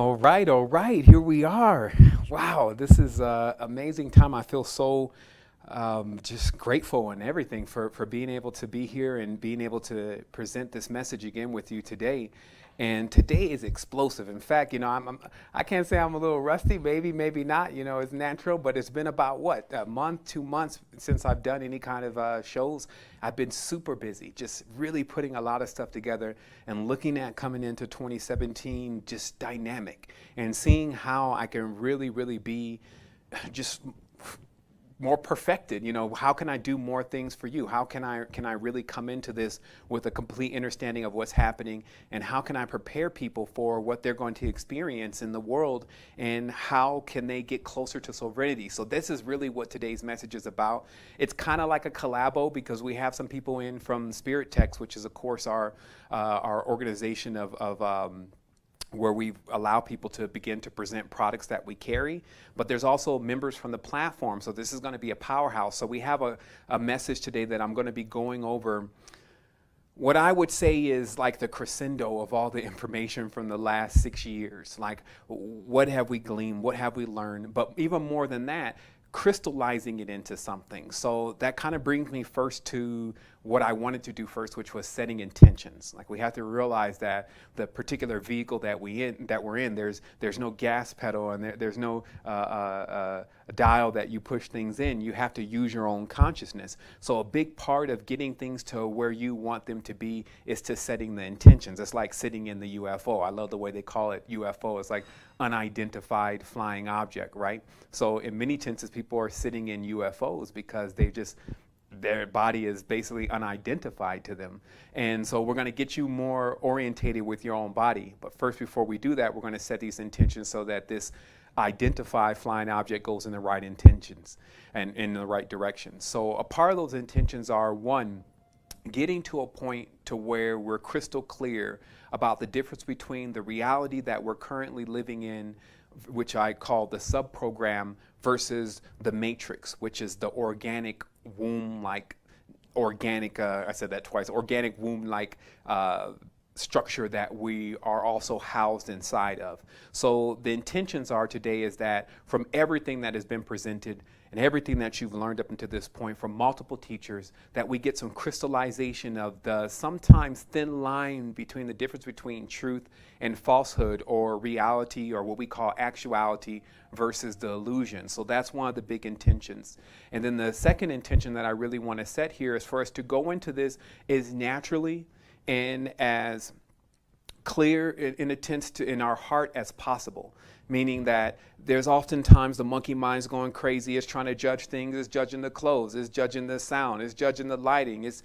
All right, here we are. Wow, this is an amazing time. I feel so just grateful and everything for being able to be here and being able to present this message again with you today. And today is explosive. In fact, I can't say I'm a little rusty, maybe not, it's natural, but it's been about what, a month, 2 months since I've done any kind of shows. I've been super busy, just really putting a lot of stuff together and looking at coming into 2017, just dynamic and seeing how I can really be just more perfected. How can I do more things for you? How can I really come into this with a complete understanding of what's happening, and how can I prepare people for what they're going to experience in the world, and how can they get closer to sovereignty? So this is really what today's message is about. It's kind of like a collabo because we have some people in from Spirit Text, which is of course our organization of where we allow people to begin to present products that we carry, but there's also members from the platform. So this is going to be a powerhouse. So we have a message today that I'm going to be going over what I would say is like the crescendo of all the information from the last 6 years. Like, what have we gleaned? What have we learned? But even more than that, crystallizing it into something. So that kind of brings me first to what I wanted to do first, which was setting intentions. Like, we have to realize that the particular vehicle that we're in, there's no gas pedal, and there's no dial that you push things in. You have to use your own consciousness. So a big part of getting things to where you want them to be is to setting the intentions. It's like sitting in the UFO. I love the way they call it UFO. It's like unidentified flying object, right? So in many senses, people are sitting in UFOs because their body is basically unidentified to them. And so we're going to get you more orientated with your own body. But first, before we do that, we're going to set these intentions so that this identified flying object goes in the right intentions and in the right direction. So a part of those intentions are, one, getting to a point to where we're crystal clear about the difference between the reality that we're currently living in, which I call the sub-program, versus the matrix, which is the organic womb-like, I said that twice, organic womb-like structure that we are also housed inside of. So the intentions are today is that from everything that has been presented and everything that you've learned up until this point from multiple teachers, that we get some crystallization of the sometimes thin line between the difference between truth and falsehood, or reality, or what we call actuality, versus the illusion. So that's one of the big intentions. And then the second intention that I really want to set here is for us to go into this as naturally and as clear in our heart as possible. Meaning that there's oftentimes the monkey mind's going crazy. It's trying to judge things. It's judging the clothes. It's judging the sound. It's judging the lighting. It's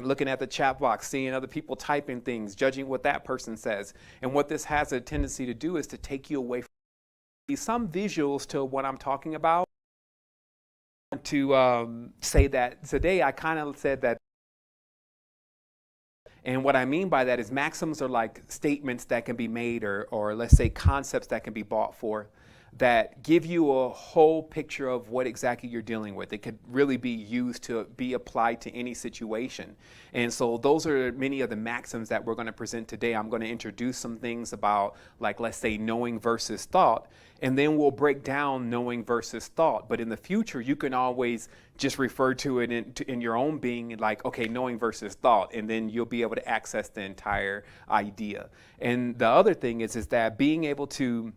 looking at the chat box, seeing other people typing things, judging what that person says. And what this has a tendency to do is to take you away from some visuals to what I'm talking about. To say that today, I kind of said that. And what I mean by that is maxims are like statements that can be made, or let's say concepts that can be bought for, that give you a whole picture of what exactly you're dealing with. It could really be used to be applied to any situation. And so those are many of the maxims that we're going to present today. I'm going to introduce some things about, like, let's say, knowing versus thought, and then we'll break down knowing versus thought. But in the future, you can always just refer to it in your own being, like, okay, knowing versus thought, and then you'll be able to access the entire idea. And the other thing is that being able to,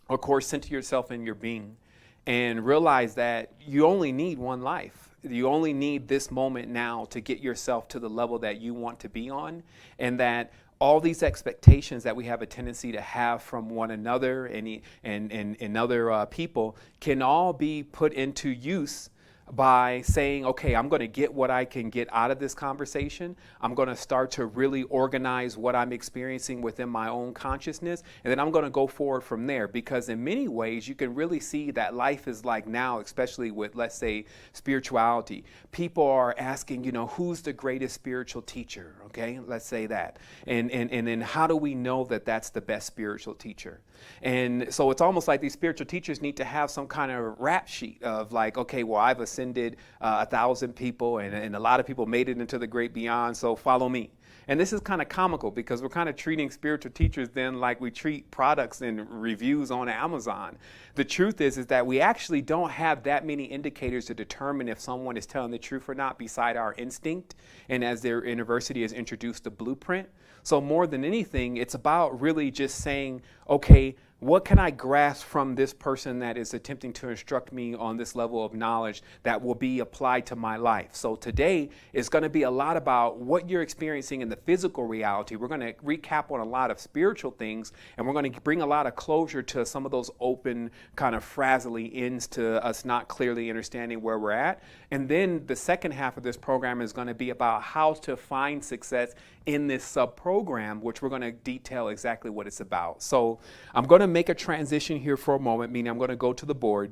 of course, center yourself in your being and realize that you only need one life. You only need this moment now to get yourself to the level that you want to be on, and that all these expectations that we have a tendency to have from one another and other people can all be put into use by saying, okay, I'm going to get what I can get out of this conversation. I'm going to start to really organize what I'm experiencing within my own consciousness, and then I'm going to go forward from there. Because in many ways, you can really see that life is like now, especially with, let's say, spirituality. People are asking, who's the greatest spiritual teacher? Okay, let's say that. And then how do we know that that's the best spiritual teacher? And so it's almost like these spiritual teachers need to have some kind of rap sheet of like, okay, well, I've ascended 1,000 people, and a lot of people made it into the great beyond. So follow me. And this is kind of comical because we're kind of treating spiritual teachers then like we treat products and reviews on Amazon. The truth is that we actually don't have that many indicators to determine if someone is telling the truth or not beside our instinct. And as their university has introduced the blueprint. So more than anything, it's about really just saying, okay, what can I grasp from this person that is attempting to instruct me on this level of knowledge that will be applied to my life? So today is going to be a lot about what you're experiencing in the physical reality. We're going to recap on a lot of spiritual things, and we're going to bring a lot of closure to some of those open kind of frazzly ends to us not clearly understanding where we're at. And then the second half of this program is going to be about how to find success in this sub-program, which we're going to detail exactly what it's about. So I'm going to make a transition here for a moment, meaning I'm going to go to the board.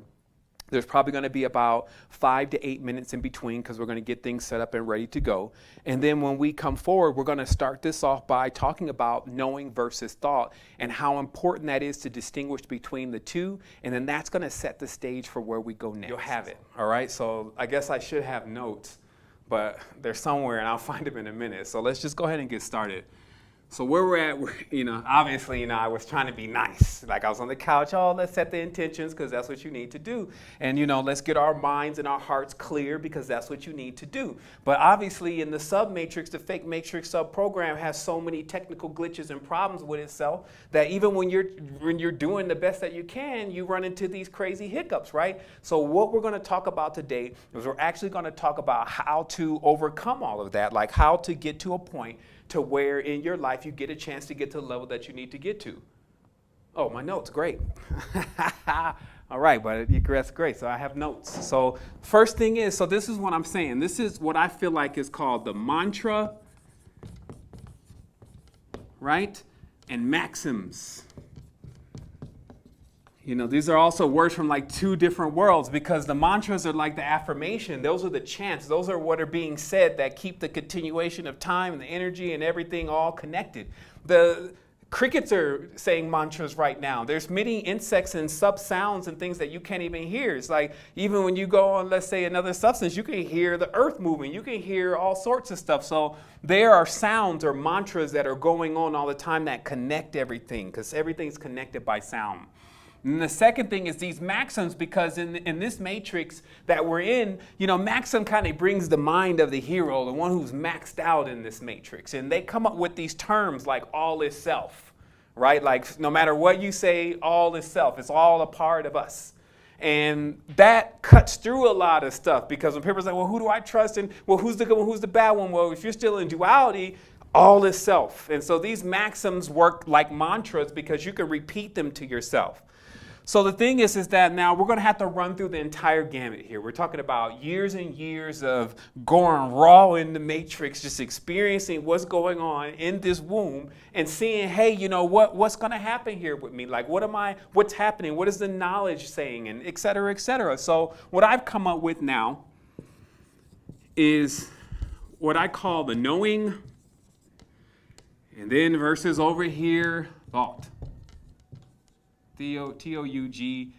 There's probably going to be about 5 to 8 minutes in between because we're going to get things set up and ready to go. And then when we come forward, we're going to start this off by talking about knowing versus thought and how important that is to distinguish between the two. And then that's going to set the stage for where we go next. You'll have it. All right. So I guess I should have notes, but they're somewhere and I'll find them in a minute. So let's just go ahead and get started. So where we're at, obviously, I was trying to be nice. Like I was on the couch, let's set the intentions because that's what you need to do. And, let's get our minds and our hearts clear because that's what you need to do. But obviously in the sub-matrix, the fake matrix sub-program has so many technical glitches and problems with itself that even when you're doing the best that you can, you run into these crazy hiccups, right? So what we're going to talk about today is we're actually going to talk about how to overcome all of that, like how to get to a point to where in your life you get a chance to get to the level that you need to get to. Oh, my notes, great. All right, but that's great. So I have notes. So first thing is, so this is what I'm saying. This is what I feel like is called the mantra, right? And maxims. These are also words from like two different worlds because the mantras are like the affirmation. Those are the chants. Those are what are being said that keep the continuation of time and the energy and everything all connected. The crickets are saying mantras right now. There's many insects and sub sounds and things that you can't even hear. It's like even when you go on, let's say, another substance, you can hear the earth moving. You can hear all sorts of stuff. So there are sounds or mantras that are going on all the time that connect everything because everything's connected by sound. And the second thing is these maxims, because in this matrix that we're in, maxim kind of brings the mind of the hero, the one who's maxed out in this matrix. And they come up with these terms like all is self, right? Like no matter what you say, all is self. It's all a part of us. And that cuts through a lot of stuff because when people say, well, who do I trust? And well, who's the good one? Who's the bad one? Well, if you're still in duality, all is self. And so these maxims work like mantras because you can repeat them to yourself. So the thing is that now we're going to have to run through the entire gamut here. We're talking about years and years of going raw in the matrix, just experiencing what's going on in this womb and seeing, hey, what's going to happen here with me? Like, what's happening? What is the knowledge saying? And et cetera, et cetera. So what I've come up with now is what I call the knowing, and then versus over here, thought. T-O-U-G-H-T.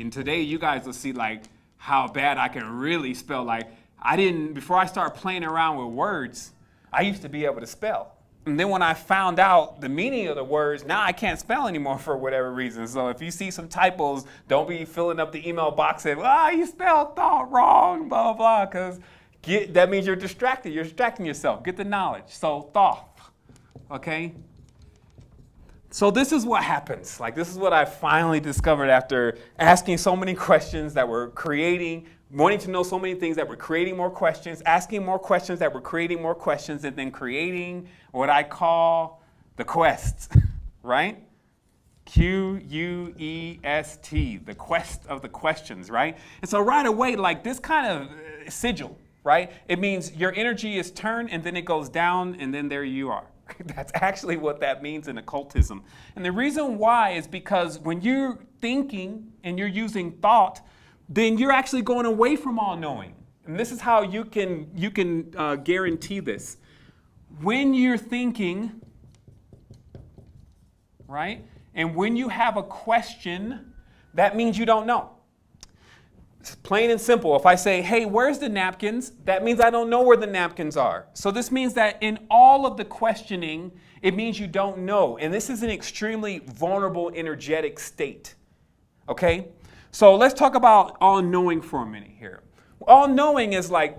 And today you guys will see like how bad I can really spell. Like before I start playing around with words, I used to be able to spell. And then when I found out the meaning of the words, now I can't spell anymore for whatever reason. So if you see some typos, don't be filling up the email box saying, you spelled thought wrong, blah, blah, because that means you're distracted. You're distracting yourself. Get the knowledge. So thought, okay? So this is what happens. Like this is what I finally discovered after asking so many questions that were wanting to know so many things that were creating more questions, asking more questions that were creating more questions, and then creating what I call the quest, right? Q-U-E-S-T, the quest of the questions, right? And so right away, like this kind of sigil, right? It means your energy is turned and then it goes down and then there you are. That's actually what that means in occultism. And the reason why is because when you're thinking and you're using thought, then you're actually going away from all knowing. And this is how you can guarantee this. When you're thinking, right, and when you have a question, that means you don't know. It's plain and simple. If I say, hey, where's the napkins? That means I don't know where the napkins are. So this means that in all of the questioning, it means you don't know. And this is an extremely vulnerable, energetic state. Okay? So let's talk about all-knowing for a minute here. All-knowing is like,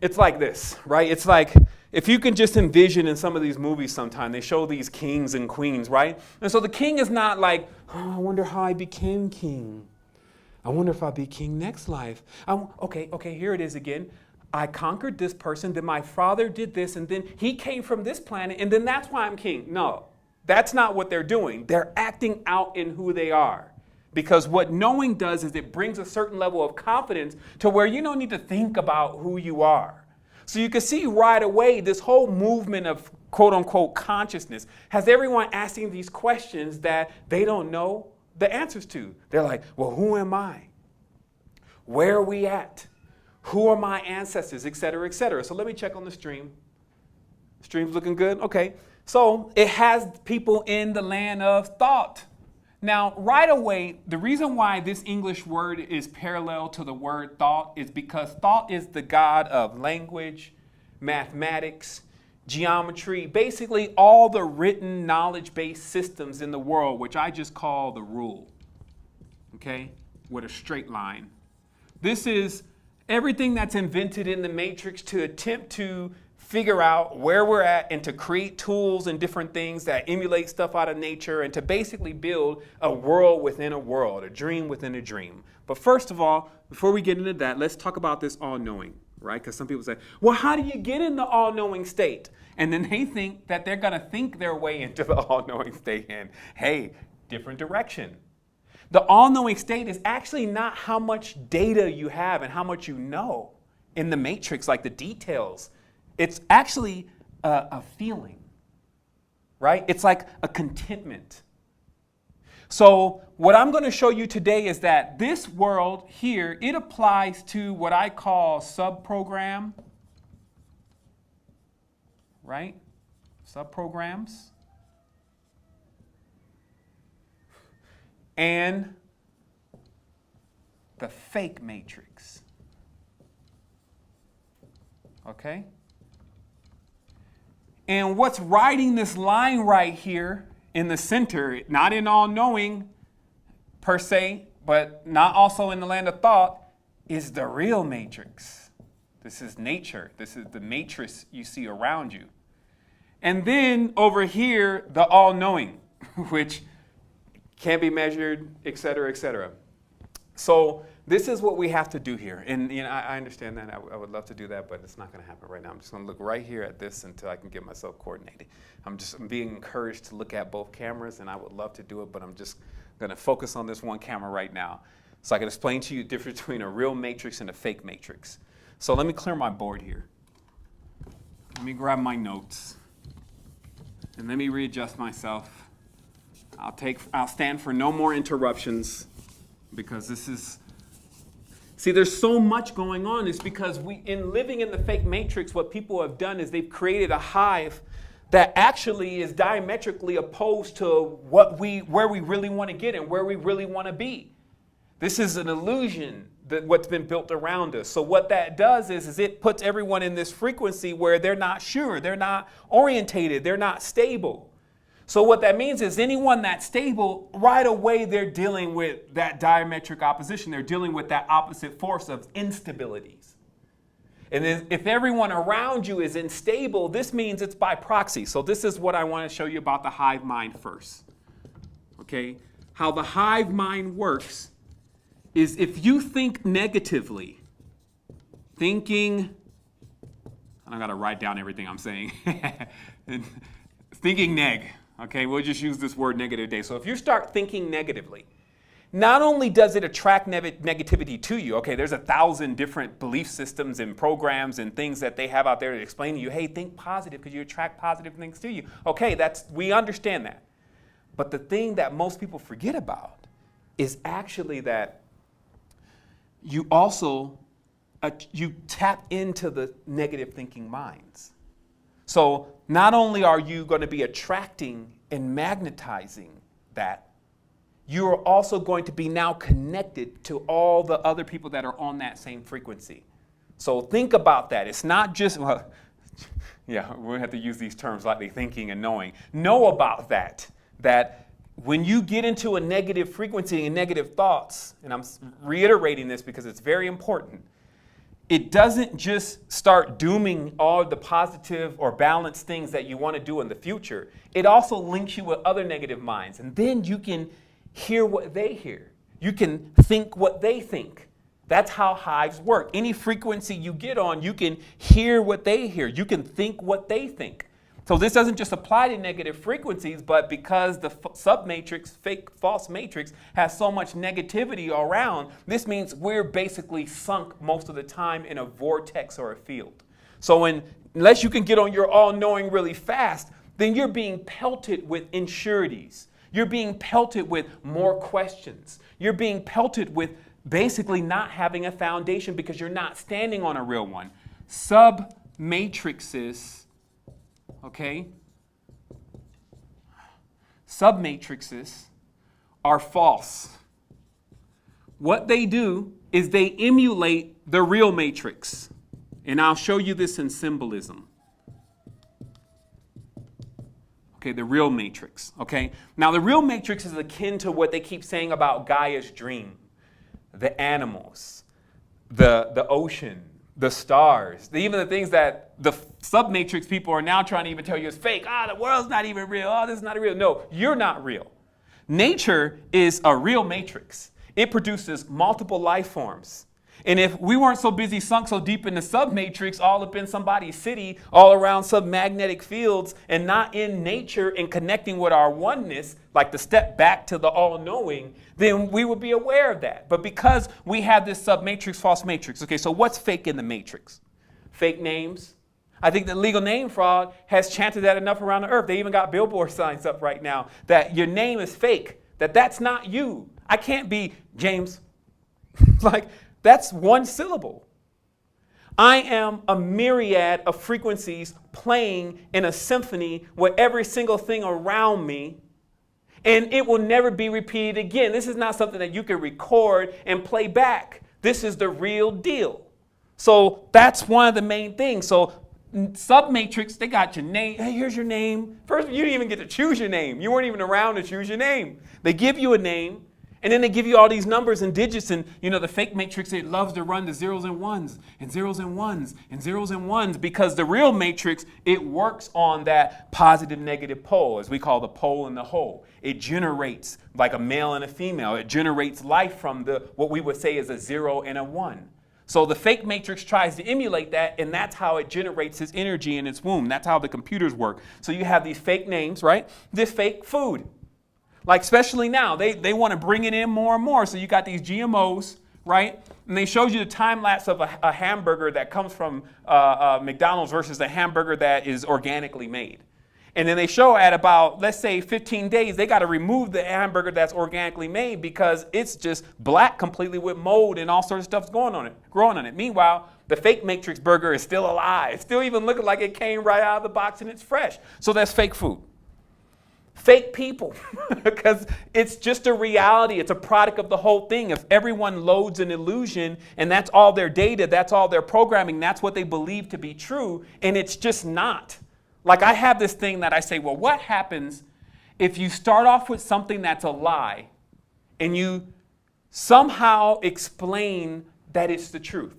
it's like this, right? It's like, if you can just envision in some of these movies sometime, they show these kings and queens, right? And so the king is not like, oh, I wonder how I became king. I wonder if I'll be king next life. Okay, here it is again. I conquered this person, then my father did this, and then he came from this planet, and then that's why I'm king. No, that's not what they're doing. They're acting out in who they are. Because what knowing does is it brings a certain level of confidence to where you don't need to think about who you are. So you can see right away this whole movement of quote unquote consciousness has everyone asking these questions that they don't know the answers to. They're like, well, who am I? Where are we at? Who are my ancestors, et cetera, et cetera. So let me check on the stream. Stream's looking good? Okay. So it has people in the land of thought. Now, right away, the reason why this English word is parallel to the word thought is because thought is the god of language, mathematics, geometry, basically all the written knowledge-based systems in the world, which I just call the rule, okay, with a straight line. This is everything that's invented in the matrix to attempt to figure out where we're at and to create tools and different things that emulate stuff out of nature and to basically build a world within a world, a dream within a dream. But first of all, before we get into that, let's talk about this all-knowing, right? Because some people say, well, how do you get in the all-knowing state? And then they think that they're going to think their way into the all-knowing state and, hey, different direction. The all-knowing state is actually not how much data you have and how much you know in the matrix, like the details. It's actually a feeling, right? It's like a contentment. So what I'm going to show you today is that this world here, it applies to what I call subprogram, right? Subprograms. And the fake matrix. Okay? And what's riding this line right here in the center, not in all-knowing per se, but not also in the land of thought, is the real matrix. This is nature. This is the matrix you see around you. And then over here, the all-knowing, which can't be measured, et cetera, et cetera. So this is what we have to do here. And I understand that. I would love to do that, but it's not going to happen right now. I'm just going to look right here at this until I can get myself coordinated. I'm being encouraged to look at both cameras, and I would love to do it, but I'm just going to focus on this one camera right now so I can explain to you the difference between a real matrix and a fake matrix. So let me clear my board here. Let me grab my notes, and let me readjust myself. I'll stand for no more interruptions because this is, see, there's so much going on. It's because in living in the fake matrix, what people have done is they've created a hive that actually is diametrically opposed to where we really want to get and where we really want to be. This is an illusion that what's been built around us. So what that does is it puts everyone in this frequency where they're not sure, they're not orientated, they're not stable. So what that means is anyone that's stable, right away they're dealing with that diametric opposition. They're dealing with that opposite force of instabilities. And then if everyone around you is unstable, this means it's by proxy. So this is what I want to show you about the hive mind first. Okay? How the hive mind works is if you think negatively, thinking, I got to write down everything I'm saying, thinking neg. Okay, we'll just use this word negative today. So if you start thinking negatively, not only does it attract negativity to you, okay, there's 1,000 different belief systems and programs and things that they have out there to explain to you, hey, think positive because you attract positive things to you. Okay, we understand that. But the thing that most people forget about is actually that you also, you tap into the negative thinking minds. So not only are you going to be attracting and magnetizing that, you are also going to be now connected to all the other people that are on that same frequency. So think about that. It's not just, well, yeah, we have to use these terms like thinking and knowing. Know about that when you get into a negative frequency and negative thoughts, and I'm reiterating this because it's very important, it doesn't just start dooming all the positive or balanced things that you want to do in the future. It also links you with other negative minds. And then you can hear what they hear. You can think what they think. That's how hives work. Any frequency you get on, you can hear what they hear. You can think what they think. So this doesn't just apply to negative frequencies, but because the submatrix, fake false matrix, has so much negativity around, this means we're basically sunk most of the time in a vortex or a field. So unless you can get on your all-knowing really fast, then you're being pelted with insurities. You're being pelted with more questions. You're being pelted with basically not having a foundation because you're not standing on a real one. Submatrices, okay? Submatrices are false. What they do is they emulate the real matrix. And I'll show you this in symbolism. Okay, the real matrix, okay? Now, the real matrix is akin to what they keep saying about Gaia's dream. The animals, the ocean, the stars, even the things that the submatrix people are now trying to even tell you is fake. The world's not even real. This is not real. No, you're not real. Nature is a real matrix. It produces multiple life forms. And if we weren't so busy sunk so deep in the submatrix, all up in somebody's city, all around submagnetic fields, and not in nature and connecting with our oneness, like the step back to the all-knowing, then we would be aware of that. But because we have this submatrix, false matrix, okay, so what's fake in the matrix? Fake names. I think that legal name fraud has chanted that enough around the earth. They even got billboard signs up right now that your name is fake, that's not you. I can't be James. That's one syllable. I am a myriad of frequencies playing in a symphony with every single thing around me, and it will never be repeated again. This is not something that you can record and play back. This is the real deal. So that's one of the main things. So submatrix, they got your name. Hey, here's your name. First, you didn't even get to choose your name. You weren't even around to choose your name. They give you a name. And then they give you all these numbers and digits, and the fake matrix, it loves to run the zeros and ones and zeros and ones and zeros and ones, because the real matrix, it works on that positive negative pole, as we call the pole and the hole. It generates like a male and a female. It generates life from what we would say is a 0 and a 1. So the fake matrix tries to emulate that, and that's how it generates its energy in its womb. That's how the computers work. So you have these fake names, right? This fake food. Like especially now, they want to bring it in more and more. So you got these GMOs, right? And they showed you the time lapse of a hamburger that comes from McDonald's versus a hamburger that is organically made. And then they show at about, let's say 15 days, they got to remove the hamburger that's organically made because it's just black completely with mold and all sorts of stuff growing on it. Meanwhile, the fake matrix burger is still alive, still even looking like it came right out of the box and it's fresh. So that's fake food. Fake people, because it's just a reality. It's a product of the whole thing. If everyone loads an illusion and that's all their data, that's all their programming, that's what they believe to be true, and it's just not. Like I have this thing that I say, well, what happens if you start off with something that's a lie and you somehow explain that it's the truth?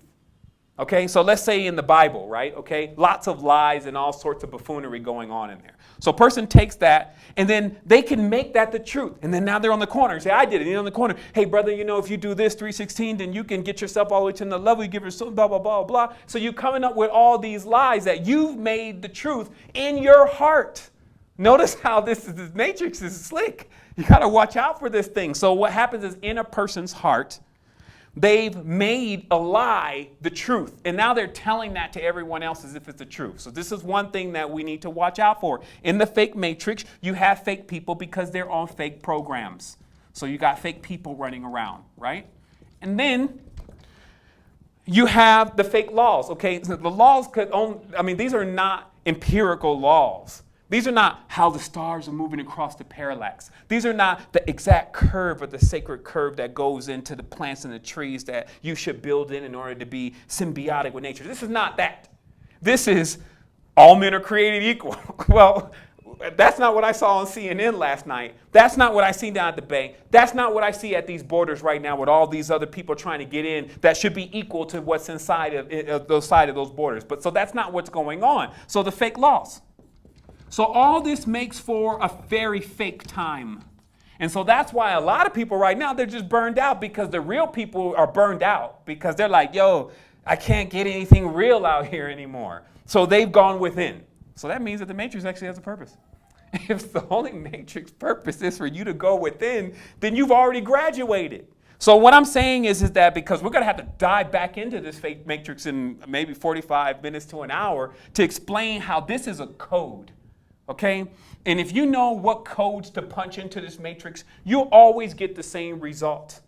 Okay, so let's say in the Bible, right? Okay, lots of lies and all sorts of buffoonery going on in there. So a person takes that and then they can make that the truth. And then now they're on the corner and say, I did it. You're on the corner. Hey, brother, if you do this 316, then you can get yourself all the way to the level. You give yourself blah, blah, blah, blah. So you're coming up with all these lies that you've made the truth in your heart. Notice how this matrix is slick. You got to watch out for this thing. So what happens is in a person's heart, they've made a lie the truth. And now they're telling that to everyone else as if it's the truth. So this is one thing that we need to watch out for. In the fake matrix, you have fake people because they're on fake programs. So you got fake people running around, right? And then you have the fake laws, okay? So the laws these are not empirical laws. These are not how the stars are moving across the parallax. These are not the exact curve or the sacred curve that goes into the plants and the trees that you should build in order to be symbiotic with nature. This is not that. This is all men are created equal. Well, that's not what I saw on CNN last night. That's not what I see down at the bank. That's not what I see at these borders right now with all these other people trying to get in that should be equal to what's inside of those borders. But so that's not what's going on. So the fake laws. So all this makes for a very fake time. And so that's why a lot of people right now, they're just burned out because the real people are burned out because they're like, yo, I can't get anything real out here anymore. So they've gone within. So that means that the matrix actually has a purpose. If the only matrix purpose is for you to go within, then you've already graduated. So what I'm saying is that because we're going to have to dive back into this fake matrix in maybe 45 minutes to an hour to explain how this is a code. Okay? And if you know what codes to punch into this matrix, you'll always get the same result.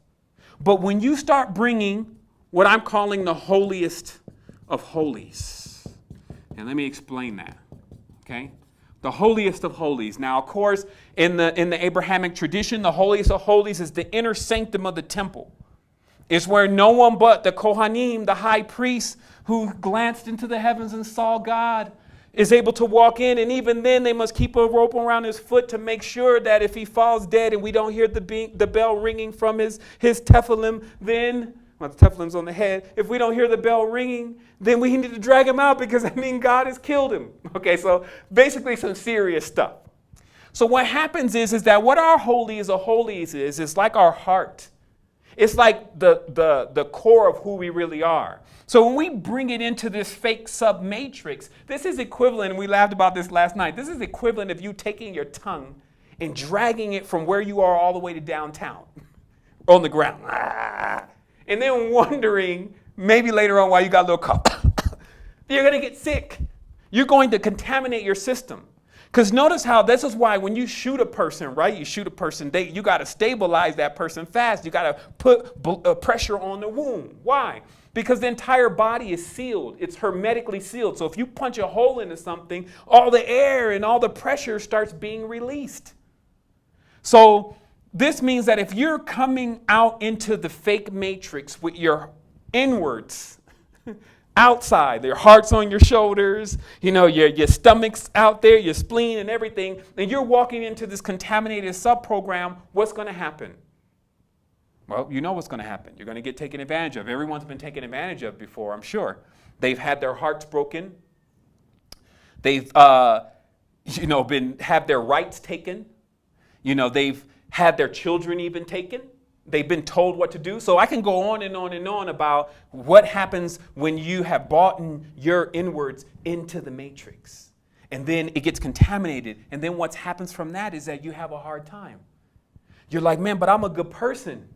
But when you start bringing what I'm calling the holiest of holies, and let me explain that, okay? The holiest of holies. Now, of course, in the Abrahamic tradition, the holiest of holies is the inner sanctum of the temple. It's where no one but the Kohanim, the high priest, who glanced into the heavens and saw God, is able to walk in, and even then they must keep a rope around his foot to make sure that if he falls dead and we don't hear the bell ringing from his tephilim, then, well, the tephilim's on the head, if we don't hear the bell ringing, then we need to drag him out because, God has killed him. Okay, so basically some serious stuff. So what happens is that what our holies of holies is, it's like our heart. It's like the core of who we really are. So when we bring it into this fake sub-matrix, this is equivalent, and we laughed about this last night, this is equivalent of you taking your tongue and dragging it from where you are all the way to downtown on the ground. And then wondering, maybe later on while you got a little cough, you're going to get sick. You're going to contaminate your system. Because notice how this is why when you shoot a person, right? You shoot a person, you got to stabilize that person fast. You got to put pressure on the wound. Why? Because the entire body is sealed. It's hermetically sealed. So if you punch a hole into something, all the air and all the pressure starts being released. So this means that if you're coming out into the fake matrix with your inwards, outside, your heart's on your shoulders, your stomach's out there, your spleen and everything, and you're walking into this contaminated sub-program, what's going to happen? Well, you know what's going to happen. You're going to get taken advantage of. Everyone's been taken advantage of before, I'm sure. They've had their hearts broken. They've, have their rights taken. They've had their children even taken. They've been told what to do. So I can go on and on and on about what happens when you have brought in your inwards into the matrix. And then it gets contaminated. And then what happens from that is that you have a hard time. You're like, man, but I'm a good person.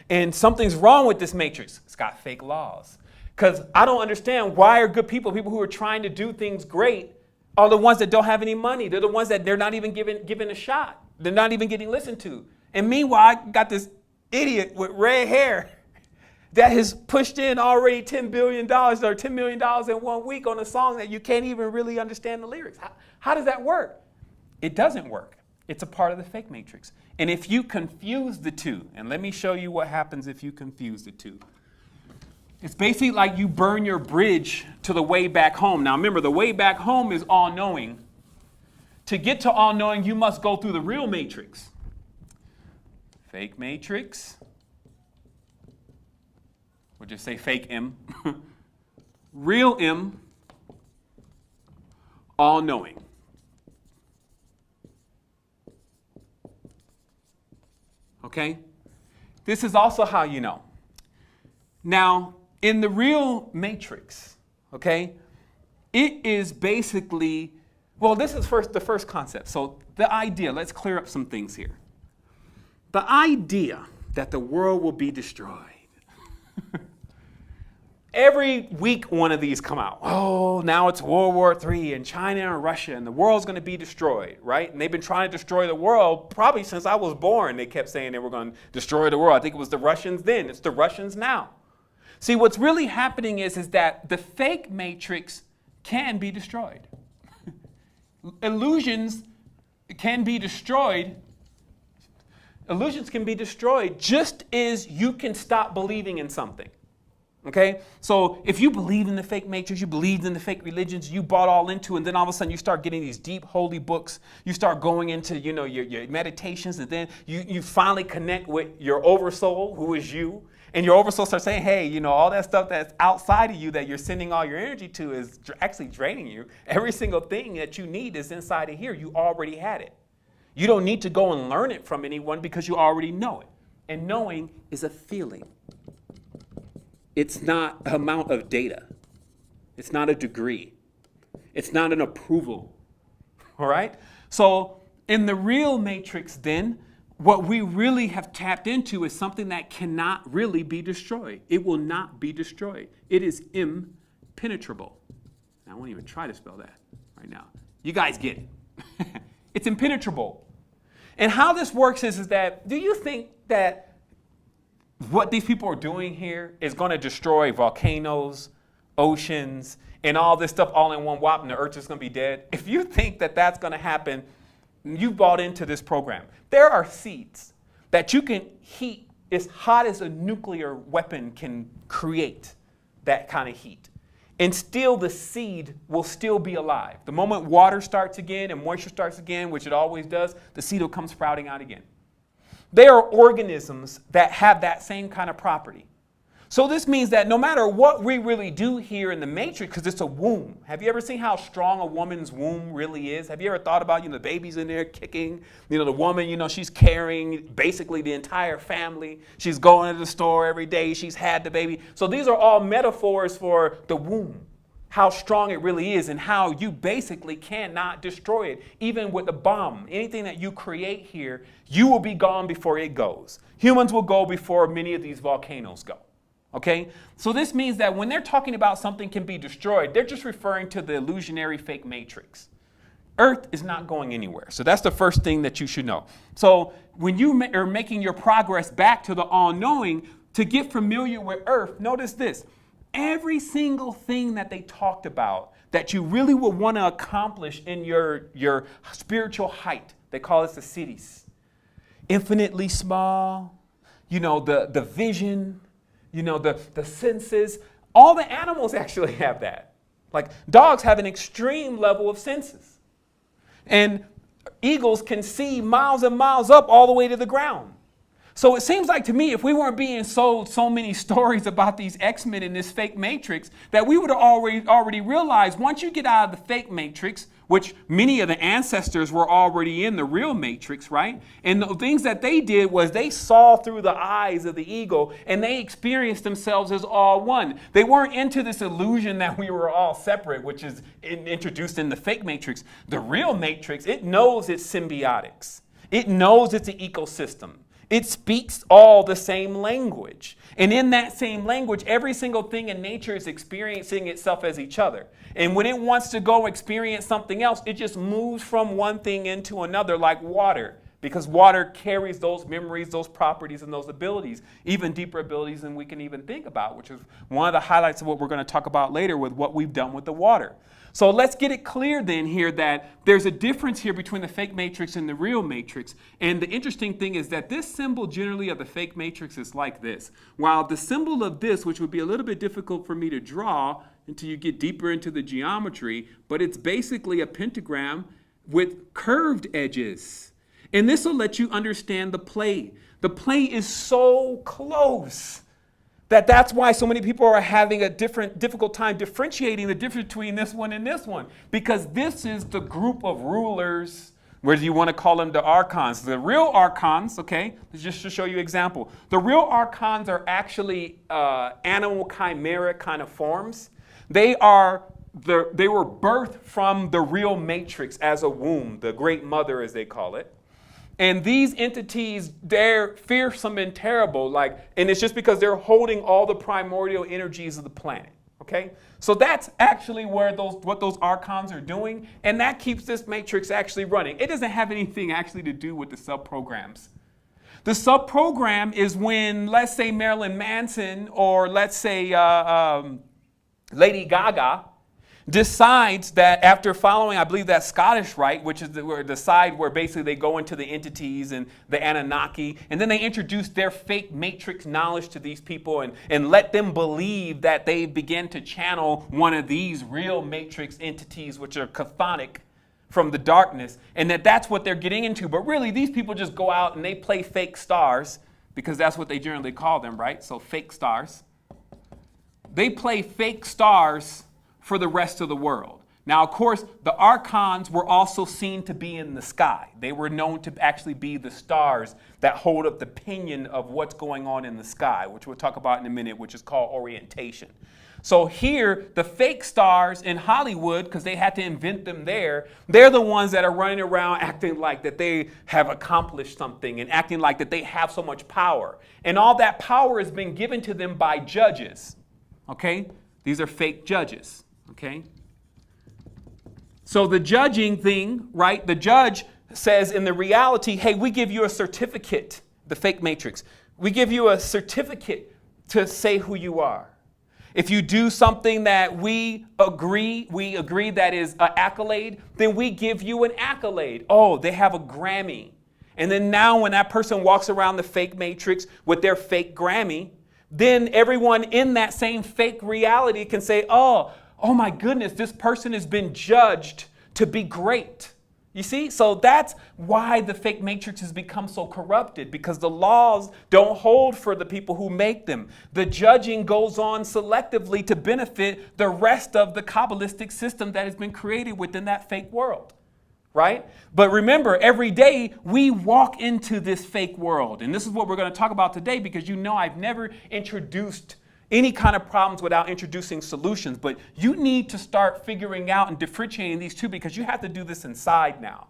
And something's wrong with this matrix. It's got fake laws. Because I don't understand why are good people who are trying to do things great, are the ones that don't have any money. They're the ones that they're not even given a shot. They're not even getting listened to. And meanwhile, I got this idiot with red hair that has pushed in already $10 billion or $10 million in 1 week on a song that you can't even really understand the lyrics. How does that work? It doesn't work. It's a part of the fake matrix. And if you confuse the two, and let me show you what happens if you confuse the two. It's basically like you burn your bridge to the way back home. Now remember, the way back home is all-knowing. To get to all-knowing, you must go through the real matrix. Fake matrix. We'll just say fake M. Real M. All-knowing. Okay? This is also how you know. Now, in the real matrix, okay, it is basically, well, this is the first concept. So the idea, let's clear up some things here. The idea that the world will be destroyed. Every week one of these come out. Oh, now it's World War III and China and Russia and the world's going to be destroyed, right? And they've been trying to destroy the world probably since I was born. They kept saying they were going to destroy the world. I think it was the Russians then. It's the Russians now. See, what's really happening is that the fake matrix can be destroyed. illusions can be destroyed. Illusions can be destroyed just as you can stop believing in something. Okay? So if you believe in the fake matrix, you believed in the fake religions, you bought all into, and then all of a sudden you start getting these deep holy books, you start going into, your meditations, and then you finally connect with your oversoul, who is you, and your oversoul starts saying, hey, all that stuff that's outside of you that you're sending all your energy to is actually draining you. Every single thing that you need is inside of here. You already had it. You don't need to go and learn it from anyone because you already know it. And knowing is a feeling. It's not an amount of data. It's not a degree. It's not an approval. All right? So in the real matrix then, what we really have tapped into is something that cannot really be destroyed. It will not be destroyed. It is impenetrable. I won't even try to spell that right now. You guys get it. It's impenetrable. And how this works is that, do you think that what these people are doing here is going to destroy volcanoes, oceans, and all this stuff all in one whop, and the earth is going to be dead? If you think that that's going to happen, you bought into this program. There are seeds that you can heat as hot as a nuclear weapon can create that kind of heat. And still the seed will still be alive. The moment water starts again and moisture starts again, which it always does, the seed will come sprouting out again. There are organisms that have that same kind of property. So this means that no matter what we really do here in the matrix, because it's a womb. Have you ever seen how strong a woman's womb really is? Have you ever thought about, the baby's in there kicking, the woman, she's carrying basically the entire family. She's going to the store every day. She's had the baby. So these are all metaphors for the womb, how strong it really is and how you basically cannot destroy it. Even with a bomb, anything that you create here, you will be gone before it goes. Humans will go before many of these volcanoes go. Okay, so this means that when they're talking about something can be destroyed, they're just referring to the illusionary fake matrix. Earth is not going anywhere. So that's the first thing that you should know. So when you are making your progress back to the all-knowing, to get familiar with Earth, notice this. Every single thing that they talked about that you really would want to accomplish in your spiritual height, they call it the cities. Infinitely small, the vision, the senses. All the animals actually have that. Like dogs have an extreme level of senses. And eagles can see miles and miles up all the way to the ground. So it seems like to me, if we weren't being sold so many stories about these X-Men in this fake matrix, that we would have already realized once you get out of the fake matrix, which many of the ancestors were already in the real matrix, right? And the things that they did was they saw through the eyes of the ego and they experienced themselves as all one. They weren't into this illusion that we were all separate, which is introduced in the fake matrix. The real matrix, it knows its symbiotics. It knows it's an ecosystem. It speaks all the same language. And in that same language, every single thing in nature is experiencing itself as each other. And when it wants to go experience something else, it just moves from one thing into another like water. Because water carries those memories, those properties, and those abilities, even deeper abilities than we can even think about, which is one of the highlights of what we're going to talk about later with what we've done with the water. So let's get it clear then here that there's a difference here between the fake matrix and the real matrix. And the interesting thing is that this symbol generally of the fake matrix is like this. While the symbol of this, which would be a little bit difficult for me to draw until you get deeper into the geometry, but it's basically a pentagram with curved edges. And this will let you understand the play. The play is so close that's why so many people are having a difficult time differentiating the difference between this one and this one. Because this is the group of rulers, whether you want to call them the archons. The real archons, okay, just to show you an example. The real archons are actually animal chimeric kind of forms. They were birthed from the real matrix as a womb, the great mother as they call it. And these entities, they're fearsome and terrible, and it's just because they're holding all the primordial energies of the planet, okay? So that's actually what those archons are doing, and that keeps this matrix actually running. It doesn't have anything actually to do with the sub-programs. The sub-program is when, let's say, Marilyn Manson or let's say Lady Gaga, decides that after following, I believe that Scottish rite, which is the side where basically they go into the entities and the Anunnaki, and then they introduce their fake matrix knowledge to these people and let them believe that they begin to channel one of these real matrix entities, which are chthonic from the darkness, and that's what they're getting into. But really, these people just go out and they play fake stars, because that's what they generally call them, right? So fake stars. They play fake stars for the rest of the world. Now, of course, the archons were also seen to be in the sky. They were known to actually be the stars that hold up the pinion of what's going on in the sky, which we'll talk about in a minute, which is called orientation. So here, the fake stars in Hollywood, because they had to invent them there, they're the ones that are running around acting like that they have accomplished something and acting like that they have so much power. And all that power has been given to them by judges. Okay? These are fake judges. Okay? So the judging thing, right? The judge says in the reality, hey, we give you a certificate, the fake matrix. We give you a certificate to say who you are. If you do something that we agree that is an accolade, then we give you an accolade. Oh, they have a Grammy. And then now when that person walks around the fake matrix with their fake Grammy, then everyone in that same fake reality can say, oh my goodness, this person has been judged to be great. You see? So that's why the fake matrix has become so corrupted, because the laws don't hold for the people who make them. The judging goes on selectively to benefit the rest of the Kabbalistic system that has been created within that fake world. Right? But remember, every day we walk into this fake world. And this is what we're going to talk about today, because I've never introduced any kind of problems without introducing solutions. But you need to start figuring out and differentiating these two, because you have to do this inside now.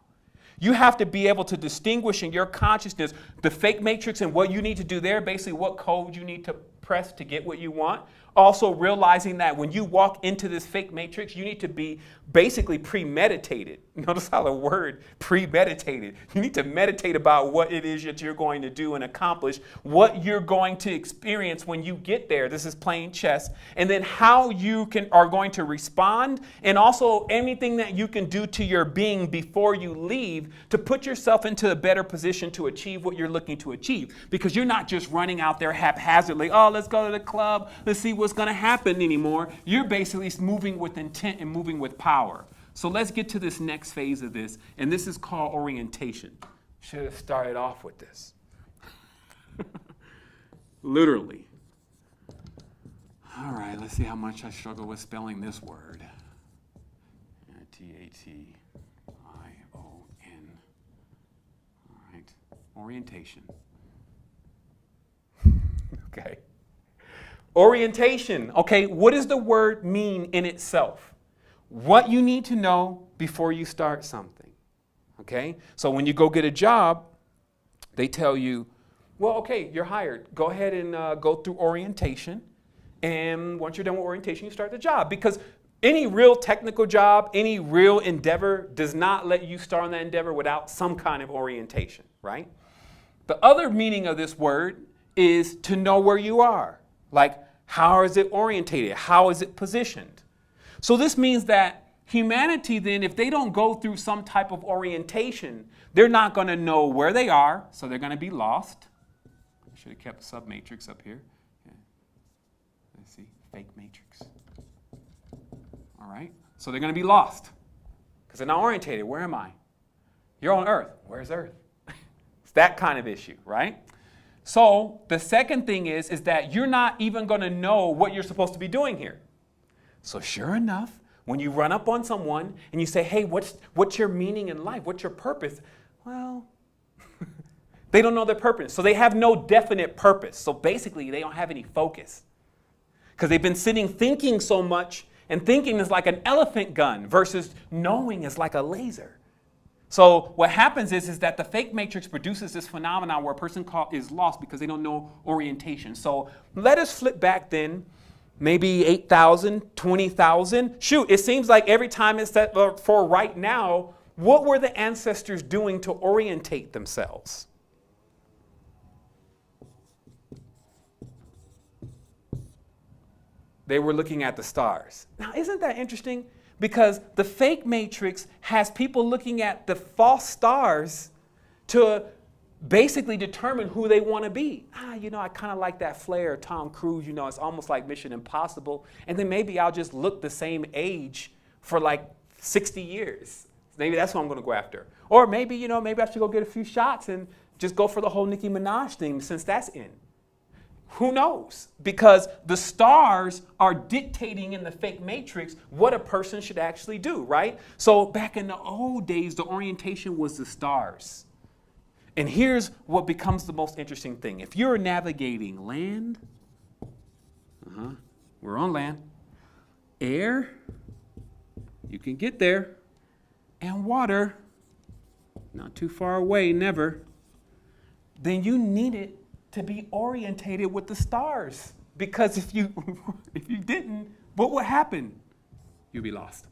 You have to be able to distinguish in your consciousness the fake matrix and what you need to do there, basically what code you need to press to get what you want. Also realizing that when you walk into this fake matrix, you need to be basically premeditated. Notice how the word premeditated. You need to meditate about what it is that you're going to do and accomplish, what you're going to experience when you get there. This is playing chess. And then how you are going to respond, and also anything that you can do to your being before you leave to put yourself into a better position to achieve what you're looking to achieve. Because you're not just running out there haphazardly, oh, let's go to the club, let's see what's going to happen anymore. You're basically moving with intent and moving with power. So let's get to this next phase of this, and this is called orientation. Should have started off with this. Literally. All right, let's see how much I struggle with spelling this word. T-A-T-I-O-N. All right, orientation. Okay. Orientation. Okay, what does the word mean in itself? What you need to know before you start something. Okay? So when you go get a job, they tell you, well, okay, you're hired. Go ahead and go through orientation. And once you're done with orientation, you start the job. Because any real technical job, any real endeavor does not let you start on that endeavor without some kind of orientation, right? The other meaning of this word is to know where you are. Like, how is it orientated? How is it positioned? So this means that humanity then, if they don't go through some type of orientation, they're not going to know where they are, so they're going to be lost. I should have kept submatrix up here. Yeah. Let's see, fake matrix. All right, so they're going to be lost because they're not orientated. Where am I? You're on Earth. Where's Earth? It's that kind of issue, right? So the second thing is that you're not even going to know what you're supposed to be doing here. So sure enough, when you run up on someone and you say, hey, what's your meaning in life? What's your purpose? Well, they don't know their purpose. So they have no definite purpose. So basically, they don't have any focus. Because they've been sitting thinking so much, and thinking is like an elephant gun versus knowing is like a laser. So what happens is that the fake matrix produces this phenomenon where a person is lost because they don't know orientation. So let us flip back then, maybe 8,000, 20,000. Shoot, it seems like every time it's set for right now, what were the ancestors doing to orientate themselves? They were looking at the stars. Now, isn't that interesting? Because the fake matrix has people looking at the false stars to basically determine who they want to be. I kind of like that Flair, Tom Cruise, it's almost like Mission Impossible. And then maybe I'll just look the same age for like 60 years. Maybe that's what I'm going to go after. Or maybe, maybe I should go get a few shots and just go for the whole Nicki Minaj thing since that's in. Who knows? Because the stars are dictating in the fake matrix what a person should actually do, right? So back in the old days, the orientation was the stars. And here's what becomes the most interesting thing. If you're navigating land, we're on land, air, you can get there, and water, not too far away, never, then you need it to be orientated with the stars. Because if you didn't, what would happen? You'd be lost.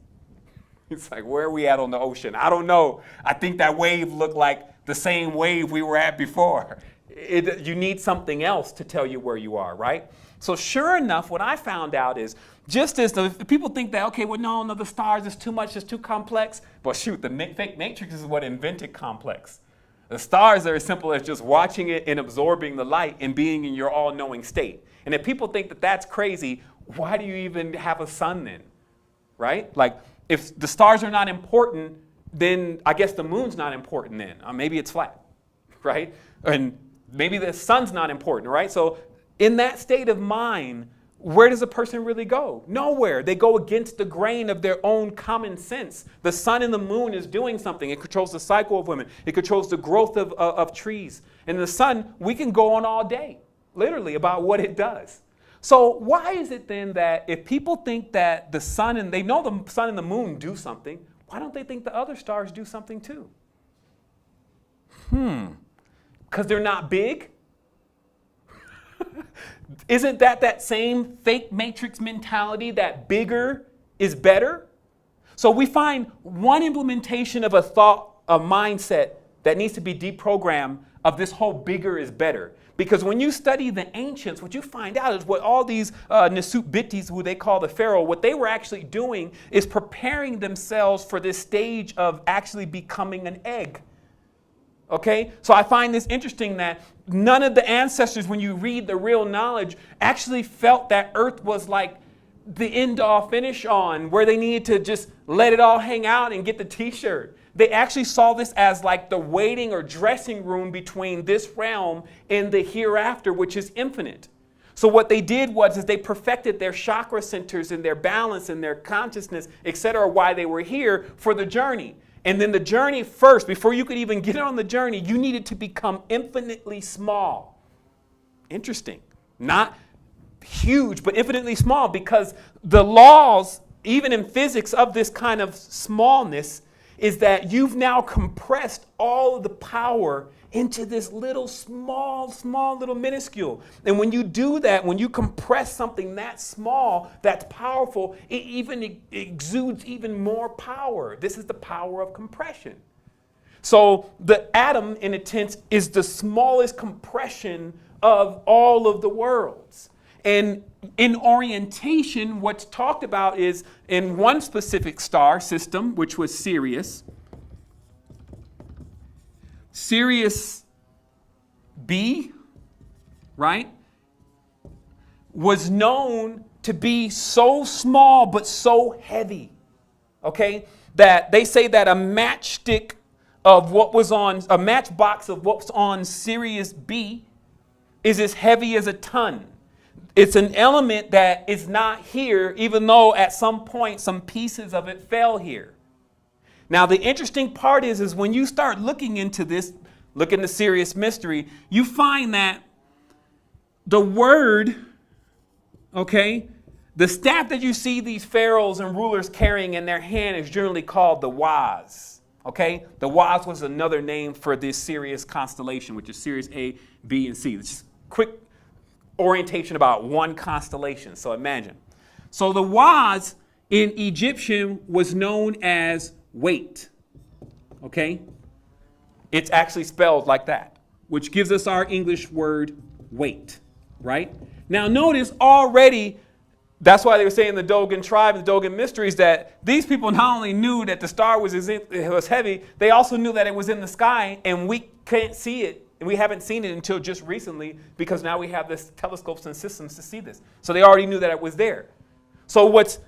It's like, where are we at on the ocean? I don't know. I think that wave looked like the same wave we were at before. You need something else to tell you where you are, right? So sure enough, what I found out is, just as the people think that, okay, well, no, the stars is too much, it's too complex. Well, shoot, the fake matrix is what invented complex. The stars are as simple as just watching it and absorbing the light and being in your all-knowing state. And if people think that that's crazy, why do you even have a sun then, right? Like, if the stars are not important, then I guess the moon's not important then. Maybe it's flat, right? And maybe the sun's not important, right? So in that state of mind, where does a person really go? Nowhere. They go against the grain of their own common sense. The sun and the moon is doing something. It controls the cycle of women. It controls the growth of trees. And the sun, we can go on all day, literally, about what it does. So why is it then that if people think that the sun, and they know the sun and the moon do something, why don't they think the other stars do something too? Because they're not big? Isn't that same fake matrix mentality that bigger is better? So we find one implementation of a thought, a mindset that needs to be deprogrammed of this whole bigger is better. Because when you study the ancients, what you find out is what all these Nesut Bittis, who they call the pharaoh, what they were actually doing is preparing themselves for this stage of actually becoming an egg. Okay, so I find this interesting that none of the ancestors, when you read the real knowledge, actually felt that Earth was like the end all finish on, where they needed to just let it all hang out and get the t-shirt. They actually saw this as like the waiting or dressing room between this realm and the hereafter, which is infinite. So what they did was they perfected their chakra centers and their balance and their consciousness, etc., why they were here for the journey. And then the journey first, before you could even get on the journey, you needed to become infinitely small. Interesting. Not huge, but infinitely small, because the laws, even in physics, of this kind of smallness is that you've now compressed all of the power into this little small little minuscule. And when you do that, when you compress something that small, that's powerful, it exudes even more power. This is the power of compression. So the atom, in a sense, is the smallest compression of all of the worlds. And in orientation, what's talked about is in one specific star system, which was Sirius. Sirius B, right, was known to be so small but so heavy, okay, that they say that a matchstick of what was on, a matchbox of what's on Sirius B is as heavy as a ton. It's an element that is not here, even though at some point some pieces of it fell here. Now, the interesting part is when you start looking into this, look into Sirius mystery, you find that the word, okay, the staff that you see these pharaohs and rulers carrying in their hand is generally called the Waz. Okay, the Waz was another name for this Sirius constellation, which is Sirius A, B, and C. It's just quick orientation about one constellation. So imagine. So the Waz in Egyptian was known as weight. Okay? It's actually spelled like that, which gives us our English word weight, right? Now notice already That's why they were saying the Dogon tribe, the Dogon mysteries, that these people not only knew that the star was heavy, they also knew that it was in the sky, and we can't see it. And we haven't seen it until just recently, because now we have this telescopes and systems to see this. So they already knew that it was there. So what's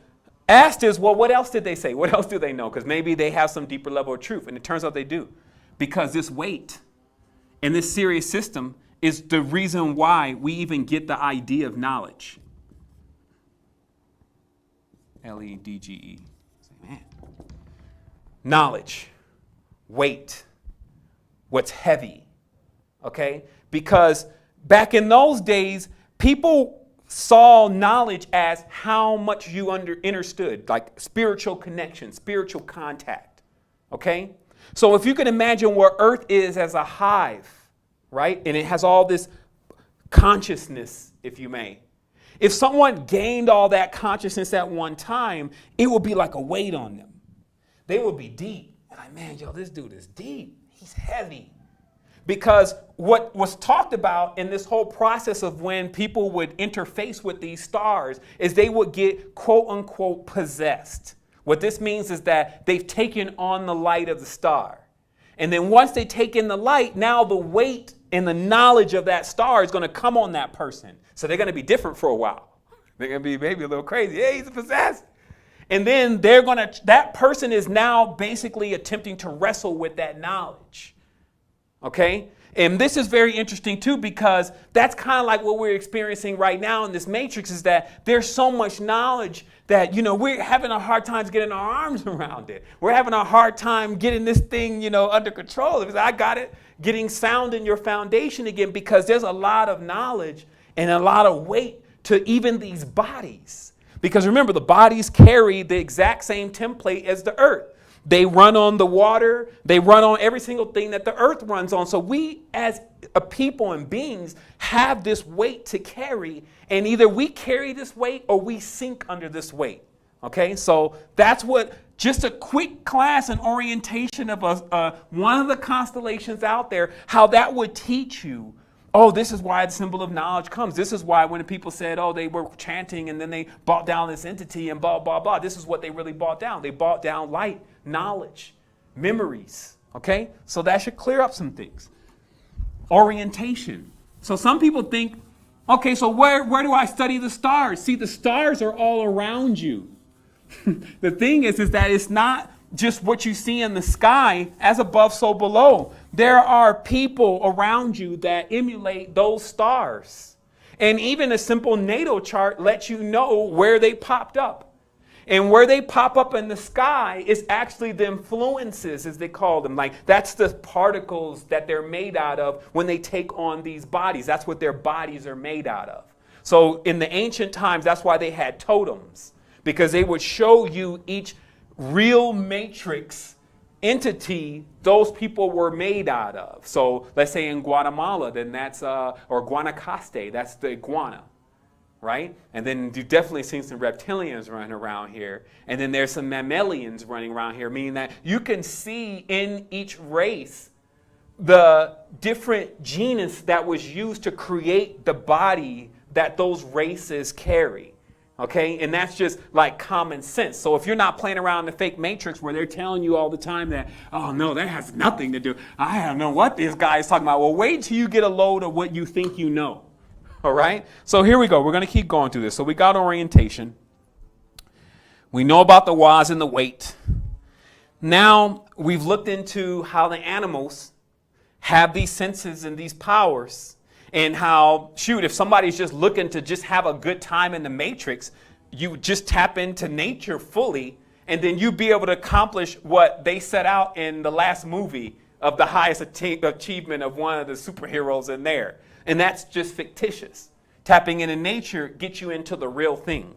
asked is, well, what else did they say? What else do they know? Because maybe they have some deeper level of truth. And it turns out they do. Because this weight in this Sirius system is the reason why we even get the idea of knowledge. LEDGE. Man. Knowledge, weight, what's heavy. Okay? Because back in those days, people saw knowledge as how much you understood, like spiritual connection, spiritual contact. Okay? So if you can imagine where Earth is as a hive, right? And it has all this consciousness, if you may. If someone gained all that consciousness at one time, it would be like a weight on them. They would be deep. Like, man, yo, this dude is deep. He's heavy. Because what was talked about in this whole process of when people would interface with these stars is they would get quote unquote possessed. What this means is that they've taken on the light of the star. And then once they take in the light, now the weight and the knowledge of that star is going to come on that person. So they're going to be different for a while. They're going to be maybe a little crazy. Hey, he's possessed. And then that person is now basically attempting to wrestle with that knowledge. Okay? And this is very interesting too, because that's kind of like what we're experiencing right now in this matrix, is that there's so much knowledge that, we're having a hard time getting our arms around it. We're having a hard time getting this thing, under control. Because I got it, getting sound in your foundation again, because there's a lot of knowledge and a lot of weight to even these bodies. Because remember, the bodies carry the exact same template as the earth. They run on the water. They run on every single thing that the earth runs on. So we as a people and beings have this weight to carry. And either we carry this weight or we sink under this weight. Okay, so that's what, just a quick class and orientation of one of the constellations out there, how that would teach you. Oh, this is why the symbol of knowledge comes. This is why when people said, oh, they were chanting and then they brought down this entity and blah, blah, blah. This is what they really brought down. They brought down light, knowledge, memories. Okay? So that should clear up some things. Orientation. So some people think, okay, so where do I study the stars? See, the stars are all around you. The thing is that it's not just what you see in the sky, as above, so below. There are people around you that emulate those stars. And even a simple natal chart lets you know where they popped up. And where they pop up in the sky is actually the influences, as they call them. Like, that's the particles that they're made out of when they take on these bodies. That's what their bodies are made out of. So in the ancient times, that's why they had totems, because they would show you each real matrix entity those people were made out of. So let's say in Guatemala, then that's, or Guanacaste, that's the iguana, right? And then you've definitely seen some reptilians running around here. And then there's some mammalians running around here, meaning that you can see in each race the different genus that was used to create the body that those races carry. Okay, and that's just like common sense. So if you're not playing around in the fake matrix where they're telling you all the time that, oh no, that has nothing to do. I don't know what this guy is talking about. Well, wait till you get a load of what you think you know. All right, so here we go. We're going to keep going through this. So we got orientation. We know about the whys and the weight. Now we've looked into how the animals have these senses and these powers. And how, shoot, if somebody's just looking to just have a good time in the matrix, you just tap into nature fully, and then you be able to accomplish what they set out in the last movie of the highest achievement of one of the superheroes in there. And that's just fictitious. Tapping into nature gets you into the real thing.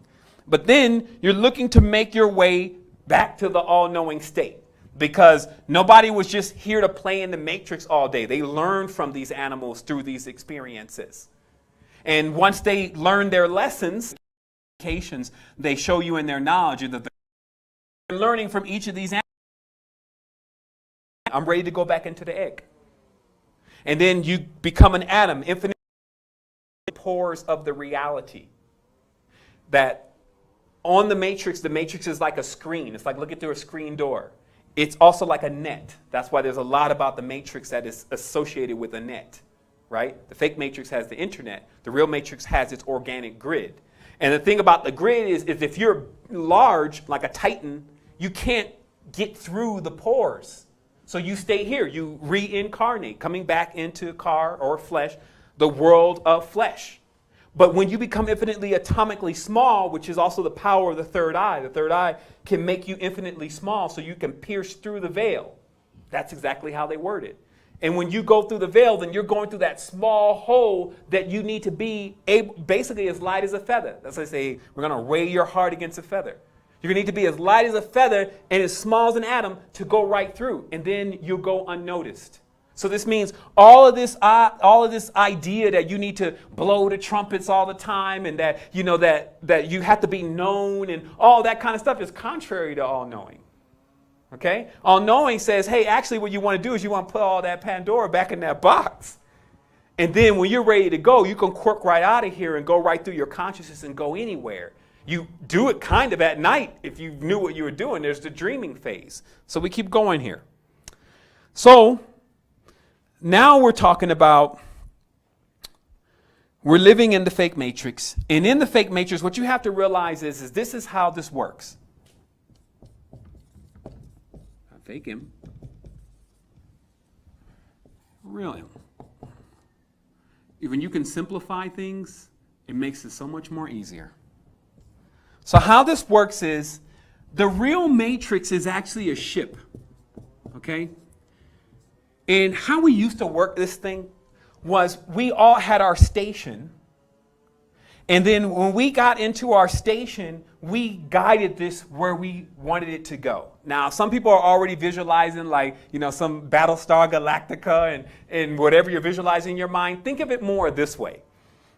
But then you're looking to make your way back to the all-knowing state. Because nobody was just here to play in the matrix all day. They learned from these animals through these experiences. And once they learn their lessons, they show you in their knowledge that they're learning from each of these animals. I'm ready to go back into the egg. And then you become an atom, infinite pores of the reality that On the matrix is like a screen. It's like looking through a screen door. It's also like a net. That's why there's a lot about the matrix that is associated with a net, right? The fake matrix has the internet. The real matrix has its organic grid. And the thing about the grid is if you're large, like a titan, you can't get through the pores. So you stay here. You reincarnate, coming back into car or flesh, the world of flesh. But when you become infinitely atomically small, which is also the power of the third eye can make you infinitely small so you can pierce through the veil. That's exactly how they word it. And when you go through the veil, then you're going through that small hole that you need to be basically as light as a feather. That's why they say we're going to weigh your heart against a feather. You're going to need to be as light as a feather and as small as an atom to go right through. And then you'll go unnoticed. So this means all of this idea that you need to blow the trumpets all the time and that, you know, that you have to be known and all that kind of stuff is contrary to all-knowing. Okay? All-knowing says, hey, actually what you want to do is you want to put all that Pandora back in that box. And then when you're ready to go, you can quirk right out of here and go right through your consciousness and go anywhere. You do it kind of at night if you knew what you were doing. There's the dreaming phase. So we keep going here. So now we're talking about, we're living in the fake matrix. And in the fake matrix, what you have to realize is this is how this works. Not fake him. Real him. When you can simplify things, it makes it so much more easier. So how this works is, the real matrix is actually a ship. Okay? And how we used to work this thing was we all had our station. And then when we got into our station, we guided this where we wanted it to go. Now, some people are already visualizing like, you know, some Battlestar Galactica and whatever you're visualizing in your mind. Think of it more this way.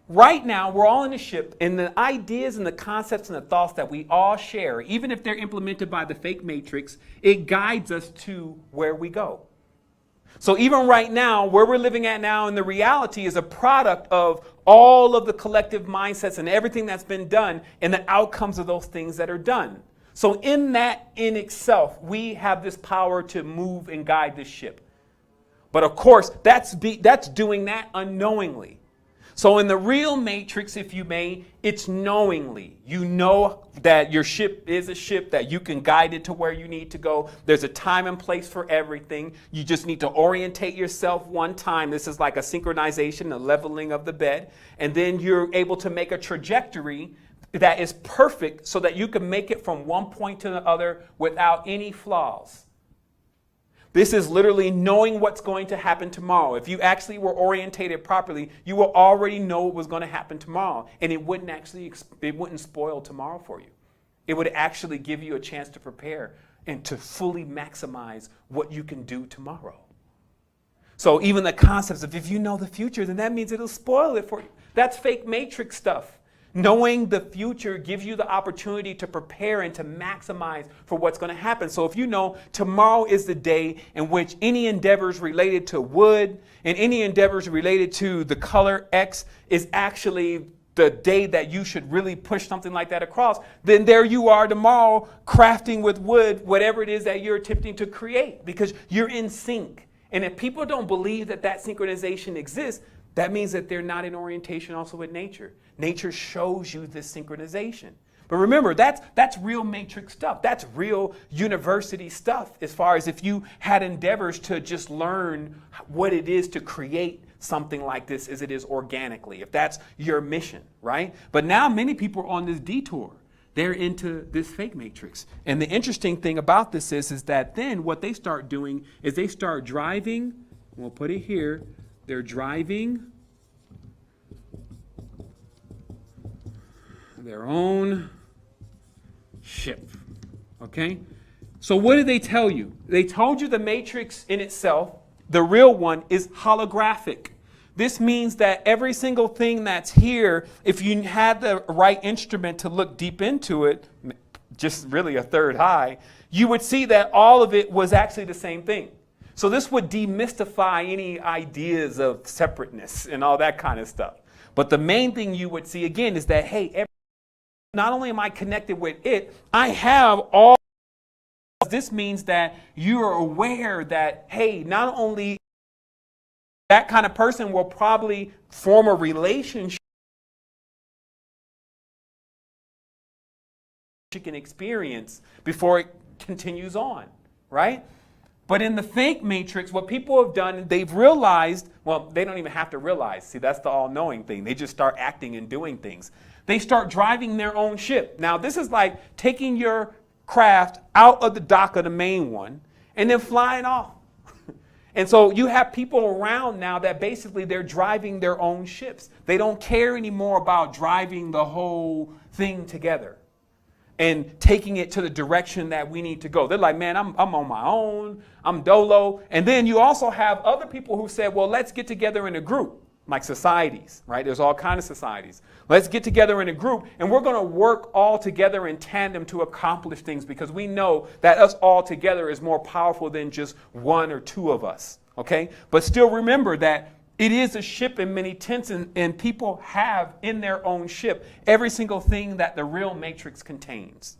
Right now, we're all in a ship, and the ideas and the concepts and the thoughts that we all share, even if they're implemented by the fake matrix, it guides us to where we go. So even right now, where we're living at now in the reality is a product of all of the collective mindsets and everything that's been done and the outcomes of those things that are done. So in that in itself, we have this power to move and guide this ship. But of course, that's doing that unknowingly. So in the real matrix, if you may, it's knowingly. You know that your ship is a ship, that you can guide it to where you need to go. There's a time and place for everything. You just need to orientate yourself one time. This is like a synchronization, a leveling of the bed. And then you're able to make a trajectory that is perfect so that you can make it from one point to the other without any flaws. This is literally knowing what's going to happen tomorrow. If you actually were orientated properly, you will already know what was going to happen tomorrow. And it wouldn't spoil tomorrow for you. It would actually give you a chance to prepare and to fully maximize what you can do tomorrow. So even the concepts of if you know the future, then that means it'll spoil it for you. That's fake matrix stuff. Knowing the future gives you the opportunity to prepare and to maximize for what's going to happen. So if you know tomorrow is the day in which any endeavors related to wood and any endeavors related to the color X is actually the day that you should really push something like that across, then there you are tomorrow crafting with wood whatever it is that you're attempting to create because you're in sync. And if people don't believe that that synchronization exists, that means that they're not in orientation also with nature. Nature shows you this synchronization. But remember, that's real matrix stuff. That's real university stuff as far as if you had endeavors to just learn what it is to create something like this as it is organically, if that's your mission, right? But now many people are on this detour. They're into this fake matrix. And the interesting thing about this is that then what they start doing is they start driving, we'll put it here, they're driving their own ship, okay? So what did they tell you? They told you the matrix in itself, the real one, is holographic. This means that every single thing that's here, if you had the right instrument to look deep into it, just really a third eye, you would see that all of it was actually the same thing. So this would demystify any ideas of separateness and all that kind of stuff. But the main thing you would see again is that, hey, not only am I connected with it, I have all. This means that you are aware that, hey, not only that kind of person will probably form a relationship you can experience before it continues on, right? But in the fake matrix, what people have done, they've realized, well, they don't even have to realize. See, that's the all-knowing thing. They just start acting and doing things. They start driving their own ship. Now, this is like taking your craft out of the dock of the main one and then flying off. And so you have people around now that basically they're driving their own ships. They don't care anymore about driving the whole thing together and taking it to the direction that we need to go. They're like, man, I'm on my own. I'm dolo. And then you also have other people who said, well, let's get together in a group, like societies, right? There's all kinds of societies. Let's get together in a group, and we're going to work all together in tandem to accomplish things, because we know that us all together is more powerful than just one or two of us, okay? But still remember that it is a ship in many tents, and people have in their own ship every single thing that the real matrix contains.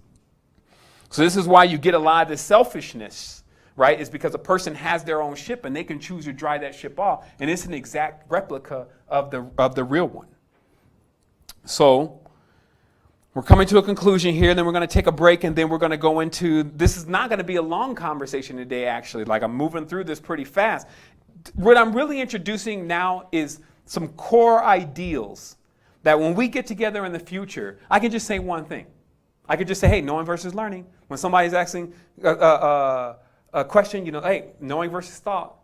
So this is why you get a lot of this selfishness, right? It's because a person has their own ship and they can choose to drive that ship off, and it's an exact replica of the real one. So we're coming to a conclusion here, then we're going to take a break, and then we're going to go into, this is not going to be a long conversation today, actually. Like, I'm moving through this pretty fast. What I'm really introducing now is some core ideals that when we get together in the future, I can just say one thing. I could just say, hey, knowing versus learning. When somebody's asking a question, you know, hey, knowing versus thought.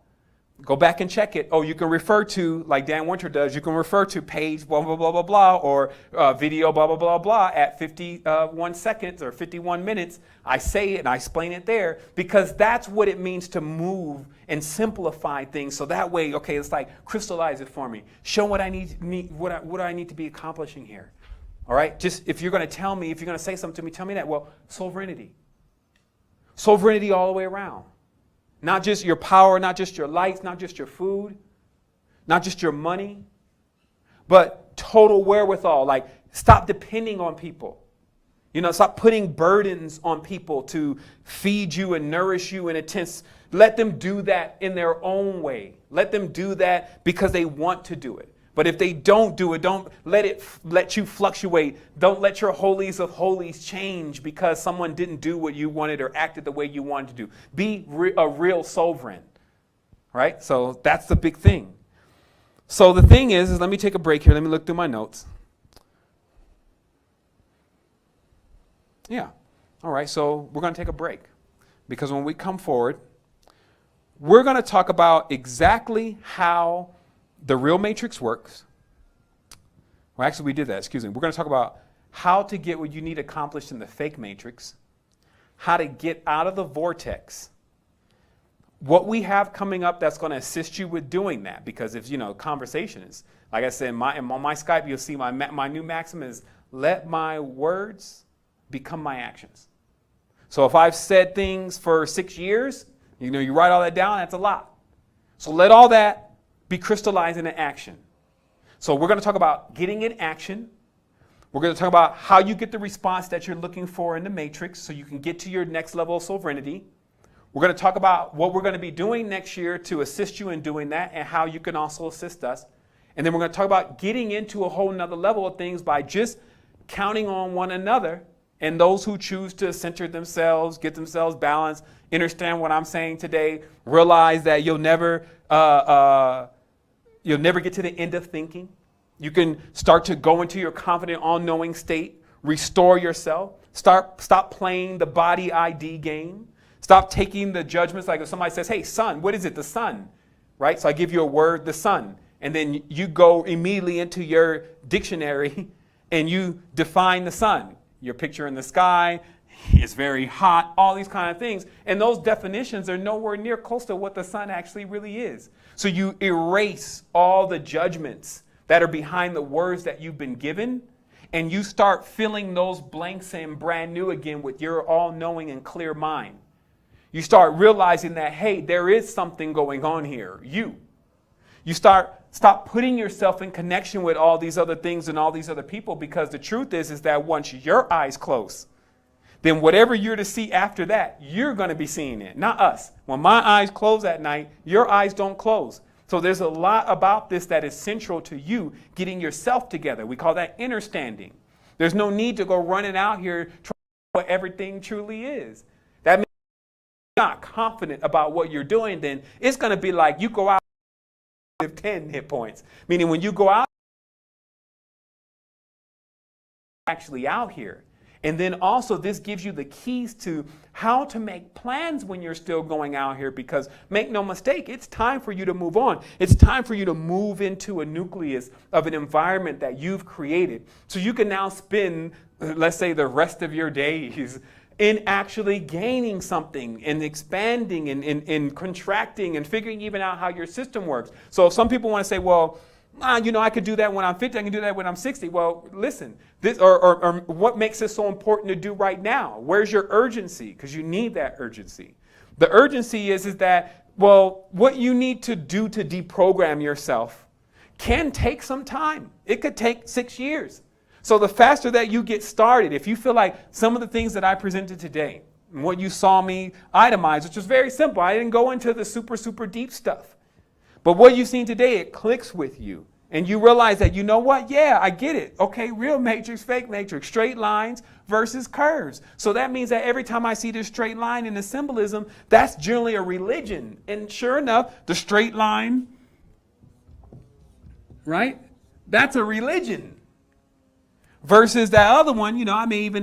Go back and check it. Oh, you can refer to, like Dan Winter does, you can refer to page blah, blah, blah, blah, blah, or video blah, blah, blah, blah at 51 seconds or 51 minutes. I say it and I explain it there, because that's what it means to move and simplify things. So that way, okay, it's like crystallize it for me. Show what I need what I need to be accomplishing here. All right? Just if you're going to tell me, if you're going to say something to me, tell me that. Well, sovereignty. Sovereignty all the way around. Not just your power, not just your lights, not just your food, not just your money, but total wherewithal. Like, stop depending on people. You know, stop putting burdens on people to feed you and nourish you in a sense. Let them do that in their own way. Let them do that because they want to do it. But if they don't do it, don't let you fluctuate. Don't let your holies of holies change because someone didn't do what you wanted or acted the way you wanted to do. Be a real sovereign, right? So that's the big thing. So the thing is let me take a break here. Let me look through my notes. Yeah. All right. So we're going to take a break, because when we come forward, we're going to talk about exactly how the real matrix works. Well, actually, we did that. Excuse me. We're going to talk about how to get what you need accomplished in the fake matrix, how to get out of the vortex, what we have coming up that's going to assist you with doing that. Because if, you know, conversation is, like I said, on my Skype, you'll see my new maxim is, let my words become my actions. So if I've said things for 6 years, you know, you write all that down, that's a lot. So let all that be crystallized into action. So we're going to talk about getting in action. We're going to talk about how you get the response that you're looking for in the matrix so you can get to your next level of sovereignty. We're going to talk about what we're going to be doing next year to assist you in doing that, and how you can also assist us. And then we're going to talk about getting into a whole nother level of things by just counting on one another, and those who choose to center themselves, get themselves balanced, understand what I'm saying today, realize that you'll never get to the end of thinking. You can start to go into your confident, all-knowing state, restore yourself, stop playing the body ID game, stop taking the judgments. Like if somebody says, hey, sun, what is it? The sun, right? So I give you a word, the sun, and then you go immediately into your dictionary and you define the sun. Your picture in the sky, it's very hot, all these kind of things. And those definitions are nowhere near close to what the sun actually really is. So you erase all the judgments that are behind the words that you've been given, and you start filling those blanks in brand new again with your all-knowing and clear mind. You start realizing that, hey, there is something going on here. You You stop putting yourself in connection with all these other things and all these other people, because the truth is that once your eyes close, then whatever you're to see after that, you're going to be seeing it, not us. When my eyes close at night, your eyes don't close. So there's a lot about this that is central to you getting yourself together. We call that understanding. There's no need to go running out here trying to know what everything truly is. That means if you're not confident about what you're doing, then it's going to be like you go out with 10 hit points. Meaning when you go out, actually out here. And then also this gives you the keys to how to make plans when you're still going out here, because make no mistake, it's time for you to move on. It's time for you to move into a nucleus of an environment that you've created. So you can now spend, let's say, the rest of your days in actually gaining something and expanding and contracting and figuring even out how your system works. So some people want to say, well, I could do that when I'm 50, I can do that when I'm 60. Well, listen, this or what makes it so important to do right now? Where's your urgency? Because you need that urgency. The urgency is that, well, what you need to do to deprogram yourself can take some time. It could take 6 years. So the faster that you get started, if you feel like some of the things that I presented today, and what you saw me itemize, which was very simple, I didn't go into the super deep stuff. But what you've seen today, it clicks with you. And you realize that, you know what? Yeah, I get it. Okay, real matrix, fake matrix, straight lines versus curves. So that means that every time I see this straight line in the symbolism, that's generally a religion. And sure enough, the straight line, right? That's a religion. Versus that other one,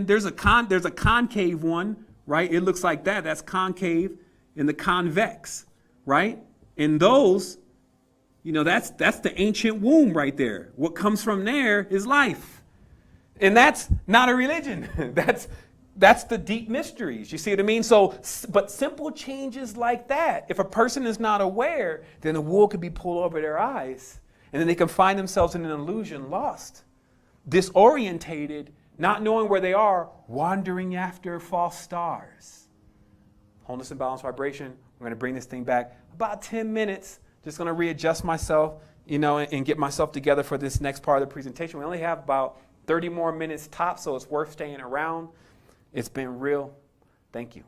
there's a concave one, right? It looks like that. That's concave, and the convex, right? And those, that's the ancient womb right there. What comes from there is life. And that's not a religion. That's the deep mysteries. You see what I mean? So, but simple changes like that, if a person is not aware, then the wool could be pulled over their eyes. And then they can find themselves in an illusion, lost, disorientated, not knowing where they are, wandering after false stars. Wholeness and balance vibration. We're going to bring this thing back about 10 minutes. Just going to readjust myself, and get myself together for this next part of the presentation. We only have about 30 more minutes top, so it's worth staying around. It's been real. Thank you.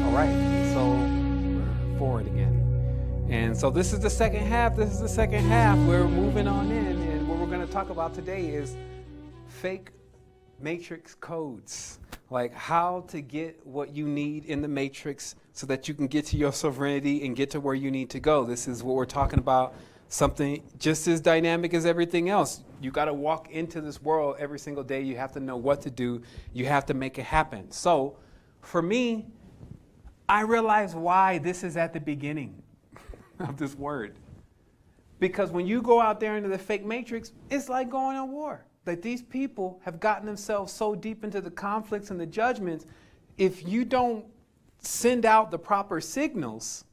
All right, so we're forward again. And so this is the second half. We're moving on in. And what we're going to talk about today is fake matrix codes. Like how to get what you need in the matrix so that you can get to your sovereignty and get to where you need to go. This is what we're talking about, something just as dynamic as everything else. You got to walk into this world every single day. You have to know what to do. You have to make it happen. So for me, I realize why this is at the beginning of this word. Because when you go out there into the fake matrix, it's like going to war. Like these people have gotten themselves so deep into the conflicts and the judgments, if you don't send out the proper signals,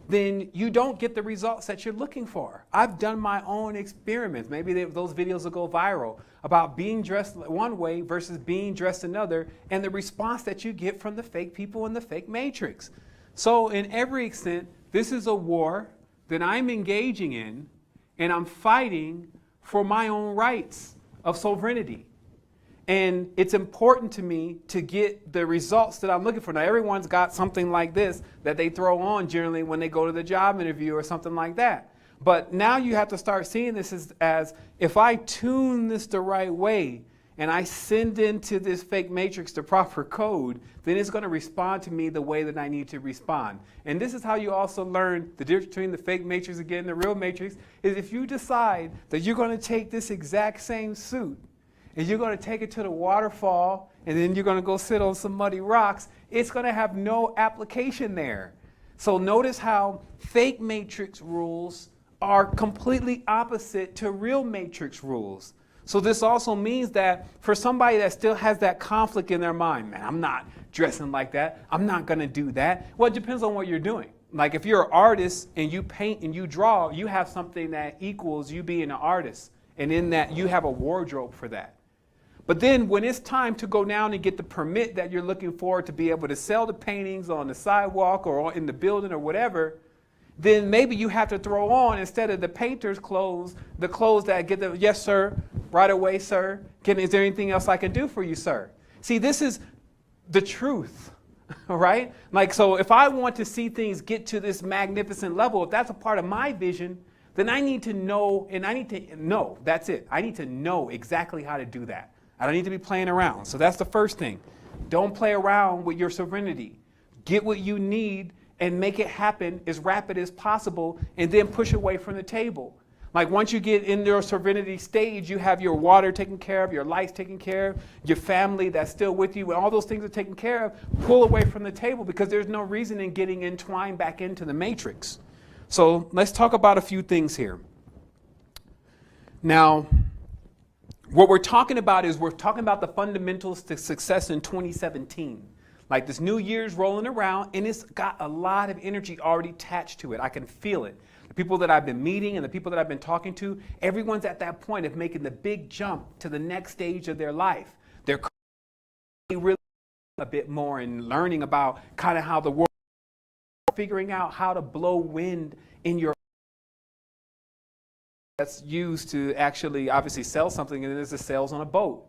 then you don't get the results that you're looking for. I've done my own experiments. Maybe those videos will go viral about being dressed one way versus being dressed another, and the response that you get from the fake people in the fake matrix. So in every extent, this is a war that I'm engaging in, and I'm fighting for my own rights of sovereignty. And it's important to me to get the results that I'm looking for. Now, everyone's got something like this that they throw on generally when they go to the job interview or something like that. But now you have to start seeing this as if I tune this the right way and I send into this fake matrix the proper code, then it's going to respond to me the way that I need to respond. And this is how you also learn the difference between the fake matrix again and the real matrix, is if you decide that you're going to take this exact same suit and you're going to take it to the waterfall and then you're going to go sit on some muddy rocks, it's going to have no application there. So notice how fake matrix rules are completely opposite to real matrix rules. So this also means that for somebody that still has that conflict in their mind, man, I'm not dressing like that, I'm not going to do that. Well, it depends on what you're doing. Like if you're an artist and you paint and you draw, you have something that equals you being an artist. And in that, you have a wardrobe for that. But then when it's time to go down and get the permit that you're looking for to be able to sell the paintings on the sidewalk or in the building or whatever, then maybe you have to throw on, instead of the painter's clothes, the clothes that get the, yes, sir, right away, sir. Is there anything else I can do for you, sir? See, this is the truth, right? Like, so if I want to see things get to this magnificent level, if that's a part of my vision, then I need to know, and I need to know, that's it. I need to know exactly how to do that. I don't need to be playing around. So that's the first thing. Don't play around with your serenity. Get what you need and make it happen as rapid as possible, and then push away from the table. Like, once you get in your serenity stage, you have your water taken care of, your lights taken care of, your family that's still with you, and all those things are taken care of. Pull away from the table, because there's no reason in getting entwined back into the matrix. So let's talk about a few things here. Now, what we're talking about is we're talking about the fundamentals to success in 2017. Like, this new year's rolling around, and it's got a lot of energy already attached to it. I can feel it. The people that I've been meeting and the people that I've been talking to, everyone's at that point of making the big jump to the next stage of their life. They're really a bit more and learning about kind of how the world, figuring out how to blow wind in your, that's used to actually obviously sell something, and it is the sails on a boat.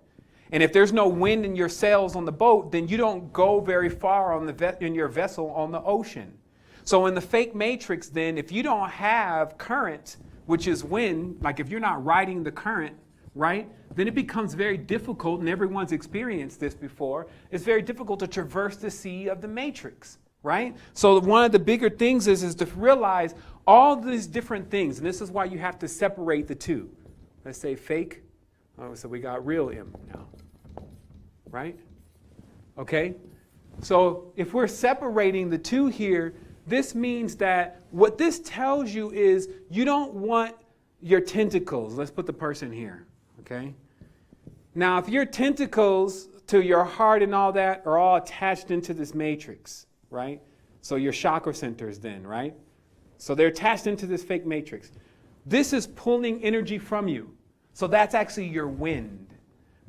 And if there's no wind in your sails on the boat, then you don't go very far on in your vessel on the ocean. So in the fake matrix, then, if you don't have current, which is wind, like if you're not riding the current, right, then it becomes very difficult, and everyone's experienced this before, it's very difficult to traverse the sea of the matrix, right? So one of the bigger things is to realize all these different things, and this is why you have to separate the two. Let's say fake. Oh, so we got real M now, right? Okay, so if we're separating the two here, this means that what this tells you is you don't want your tentacles. Let's put the person here, okay? Now, if your tentacles to your heart and all that are all attached into this matrix, right? So your chakra centers then, right? So they're attached into this fake matrix. This is pulling energy from you. So that's actually your wind.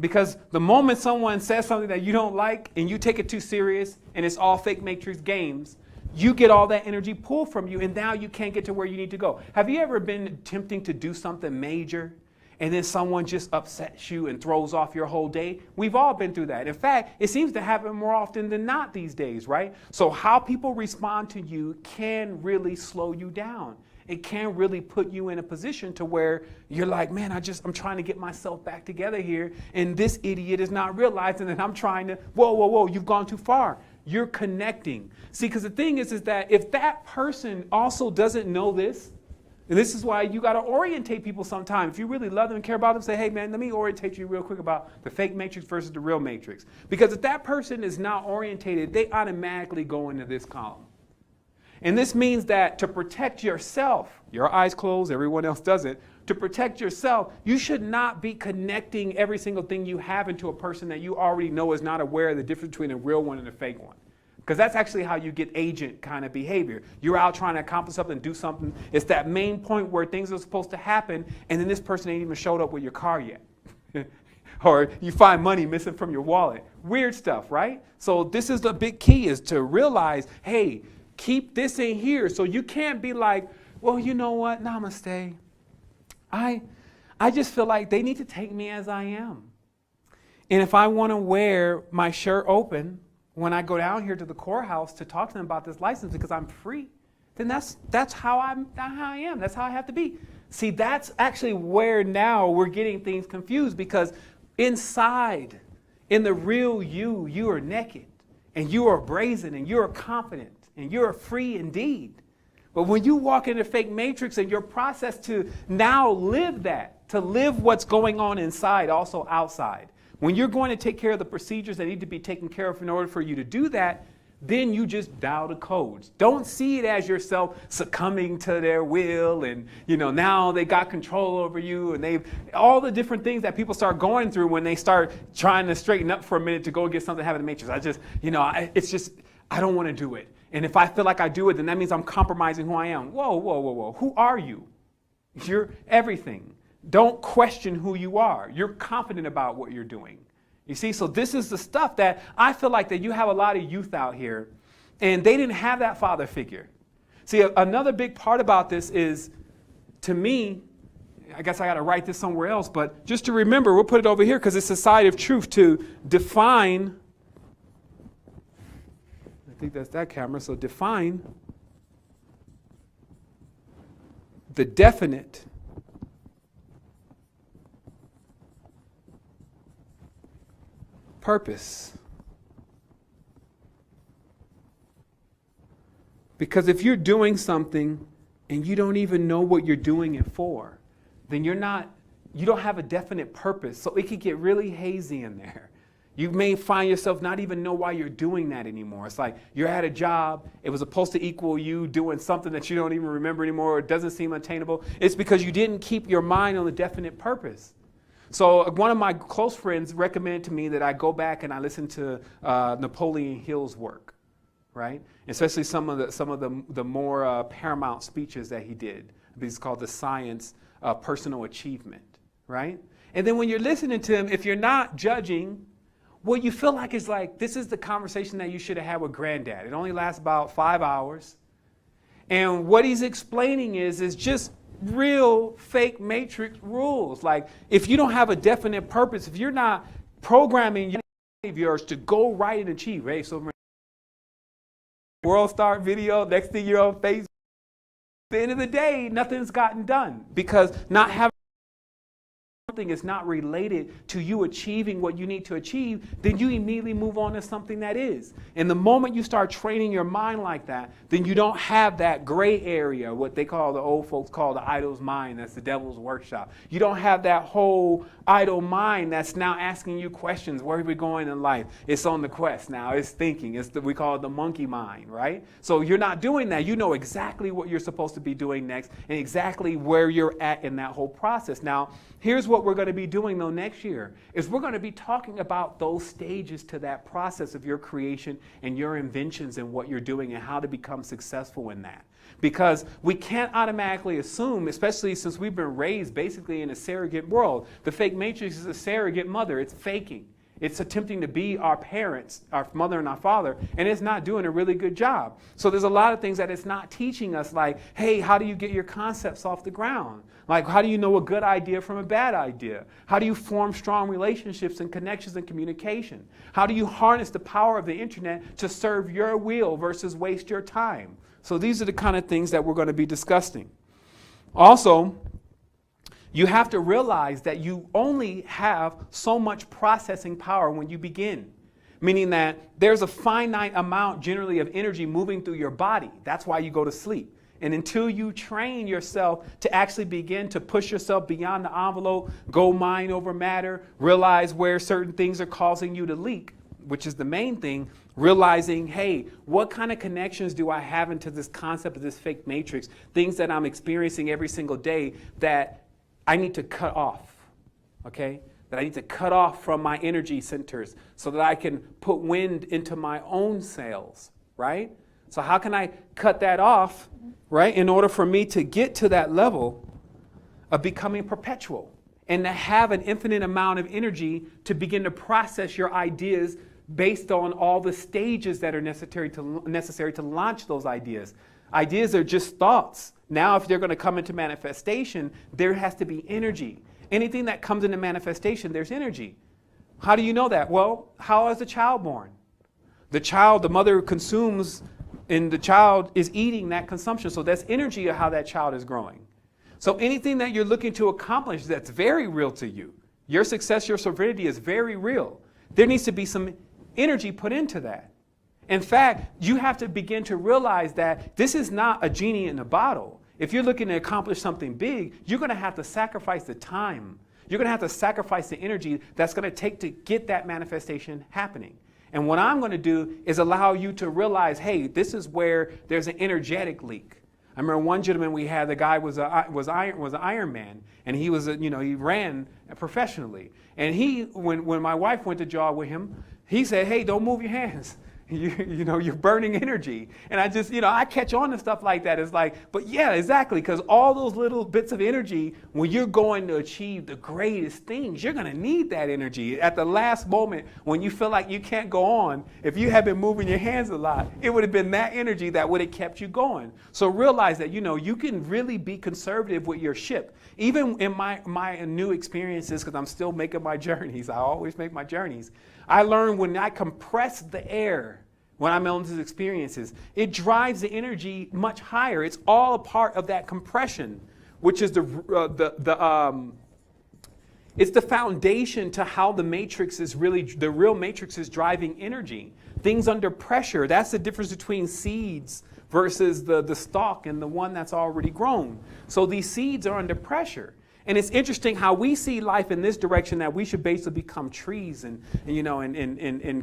Because the moment someone says something that you don't like and you take it too serious and it's all fake matrix games, you get all that energy pulled from you, and now you can't get to where you need to go. Have you ever been attempting to do something major and then someone just upsets you and throws off your whole day? We've all been through that. In fact, it seems to happen more often than not these days, right? So how people respond to you can really slow you down. It can really put you in a position to where you're like, man, I'm trying to get myself back together here, and this idiot is not realizing that I'm trying to, whoa, you've gone too far. You're connecting. See, because the thing is that if that person also doesn't know this, and this is why you got to orientate people sometime. If you really love them and care about them, say, hey, man, let me orientate you real quick about the fake matrix versus the real matrix. Because if that person is not orientated, they automatically go into this column. And this means that to protect yourself, your eyes closed, everyone else does it, to protect yourself, you should not be connecting every single thing you have into a person that you already know is not aware of the difference between a real one and a fake one. Because that's actually how you get agent kind of behavior. You're out trying to accomplish something, do something. It's that main point where things are supposed to happen, and then this person ain't even showed up with your car yet. Or you find money missing from your wallet. Weird stuff, right? So this is the big key, is to realize, hey, keep this in here. So you can't be like, well, you know what? Namaste. I just feel like they need to take me as I am. And if I want to wear my shirt open when I go down here to the courthouse to talk to them about this license because I'm free, then that's how I am. That's how I have to be. See, that's actually where now we're getting things confused, because inside, in the real you, you are naked and you are brazen and you are confident and you are free indeed. But when you walk in the fake matrix and your process to now live that, to live what's going on inside, also outside, when you're going to take care of the procedures that need to be taken care of in order for you to do that, then you just dial the codes. Don't see it as yourself succumbing to their will and, now they got control over you, and all the different things that people start going through when they start trying to straighten up for a minute to go get something out of the matrix. I don't want to do it. And if I feel like I do it, then that means I'm compromising who I am. Whoa. Who are you? You're everything. Don't question who you are. You're confident about what you're doing. You see, so this is the stuff that I feel like that you have a lot of youth out here, and they didn't have that father figure. See, another big part about this is, to me, I guess I got to write this somewhere else, but just to remember, we'll put it over here because it's a side of truth to define. I think that's that camera. So define the definite purpose. Because if you're doing something and you don't even know what you're doing it for, then you don't have a definite purpose. So it could get really hazy in there. You may find yourself not even know why you're doing that anymore. It's like you're at a job. It was supposed to equal you doing something that you don't even remember anymore, or it doesn't seem attainable. It's because you didn't keep your mind on a definite purpose. So one of my close friends recommended to me that I go back and I listen to Napoleon Hill's work, right? Especially some of the more paramount speeches that he did. These called The Science of Personal Achievement, right? And then when you're listening to him, if you're not judging, what you feel like is like, this is the conversation that you should have had with granddad. It only lasts about 5 hours. And what he's explaining is just real fake matrix rules. Like, if you don't have a definite purpose, if you're not programming your behaviors to go right and achieve, right? So world star video, next thing you're on Facebook. At the end of the day, nothing's gotten done because not having something is not related to you achieving what you need to achieve, then you immediately move on to something that is. And the moment you start training your mind like that, then you don't have that gray area, what they call, the old folks call the idle's mind. That's the devil's workshop. You don't have that whole idle mind that's now asking you questions. Where are we going in life? It's on the quest now. It's thinking. We call it the monkey mind, right? So you're not doing that. You know exactly what you're supposed to be doing next and exactly where you're at in that whole process. Now, here's what we're going to be doing though next year is we're going to be talking about those stages to that process of your creation and your inventions and what you're doing and how to become successful in that. Because we can't automatically assume, especially since we've been raised basically in a surrogate world. The fake matrix is a surrogate mother. It's faking. It's attempting to be our parents, our mother and our father, and it's not doing a really good job. So there's a lot of things that it's not teaching us, like, hey, how do you get your concepts off the ground? Like, how do you know a good idea from a bad idea? How do you form strong relationships and connections and communication? How do you harness the power of the internet to serve your will versus waste your time? So these are the kind of things that we're going to be discussing. Also, you have to realize that you only have so much processing power when you begin, meaning that there's a finite amount generally of energy moving through your body. That's why you go to sleep. And until you train yourself to actually begin to push yourself beyond the envelope, go mind over matter, realize where certain things are causing you to leak, which is the main thing, realizing, hey, what kind of connections do I have into this concept of this fake matrix, things that I'm experiencing every single day that I need to cut off, okay? That I need to cut off from my energy centers so that I can put wind into my own sails, right? So how can I cut that off, right, in order for me to get to that level of becoming perpetual and to have an infinite amount of energy to begin to process your ideas based on all the stages that are necessary to launch those ideas. Ideas are just thoughts. Now, if they're going to come into manifestation, there has to be energy. Anything that comes into manifestation, there's energy. How do you know that? Well, how is the child born? The mother consumes, and the child is eating that consumption. So that's energy of how that child is growing. So anything that you're looking to accomplish that's very real to you, your success, your sovereignty is very real. There needs to be some energy put into that. In fact, you have to begin to realize that this is not a genie in a bottle. If you're looking to accomplish something big, you're going to have to sacrifice the time. You're going to have to sacrifice the energy that's going to take to get that manifestation happening. And what I'm going to do is allow you to realize, hey, this is where there's an energetic leak. I remember one gentleman we had, the guy was an Iron Man, and he was he ran professionally. And when my wife went to jog with him, he said, hey, don't move your hands. You're burning energy. And I just, I catch on to stuff like that. It's like, but yeah, exactly. Because all those little bits of energy, when you're going to achieve the greatest things, you're going to need that energy. At the last moment, when you feel like you can't go on, if you have been moving your hands a lot, it would have been that energy that would have kept you going. So realize that, you can really be conservative with your ship. Even in my new experiences, because I'm still making my journeys, I always make my journeys. I learned when I compress the air, when I'm on these experiences, it drives the energy much higher. It's all a part of that compression, which is it's the foundation to how the matrix is really, the real matrix is driving energy. Things under pressure, that's the difference between seeds versus the stalk and the one that's already grown. So these seeds are under pressure. And it's interesting how we see life in this direction, that we should basically become trees and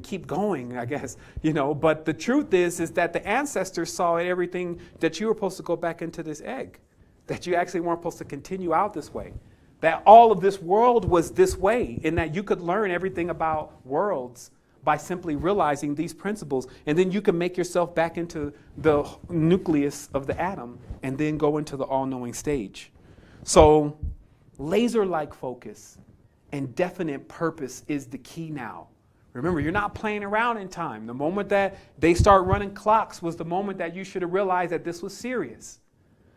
keep going, I guess, But the truth is that the ancestors saw everything that you were supposed to go back into this egg, that you actually weren't supposed to continue out this way, that all of this world was this way, and that you could learn everything about worlds by simply realizing these principles. And then you can make yourself back into the nucleus of the atom and then go into the all-knowing stage. So laser-like focus and definite purpose is the key now. Remember, you're not playing around in time. The moment that they start running clocks was the moment that you should have realized that this was serious.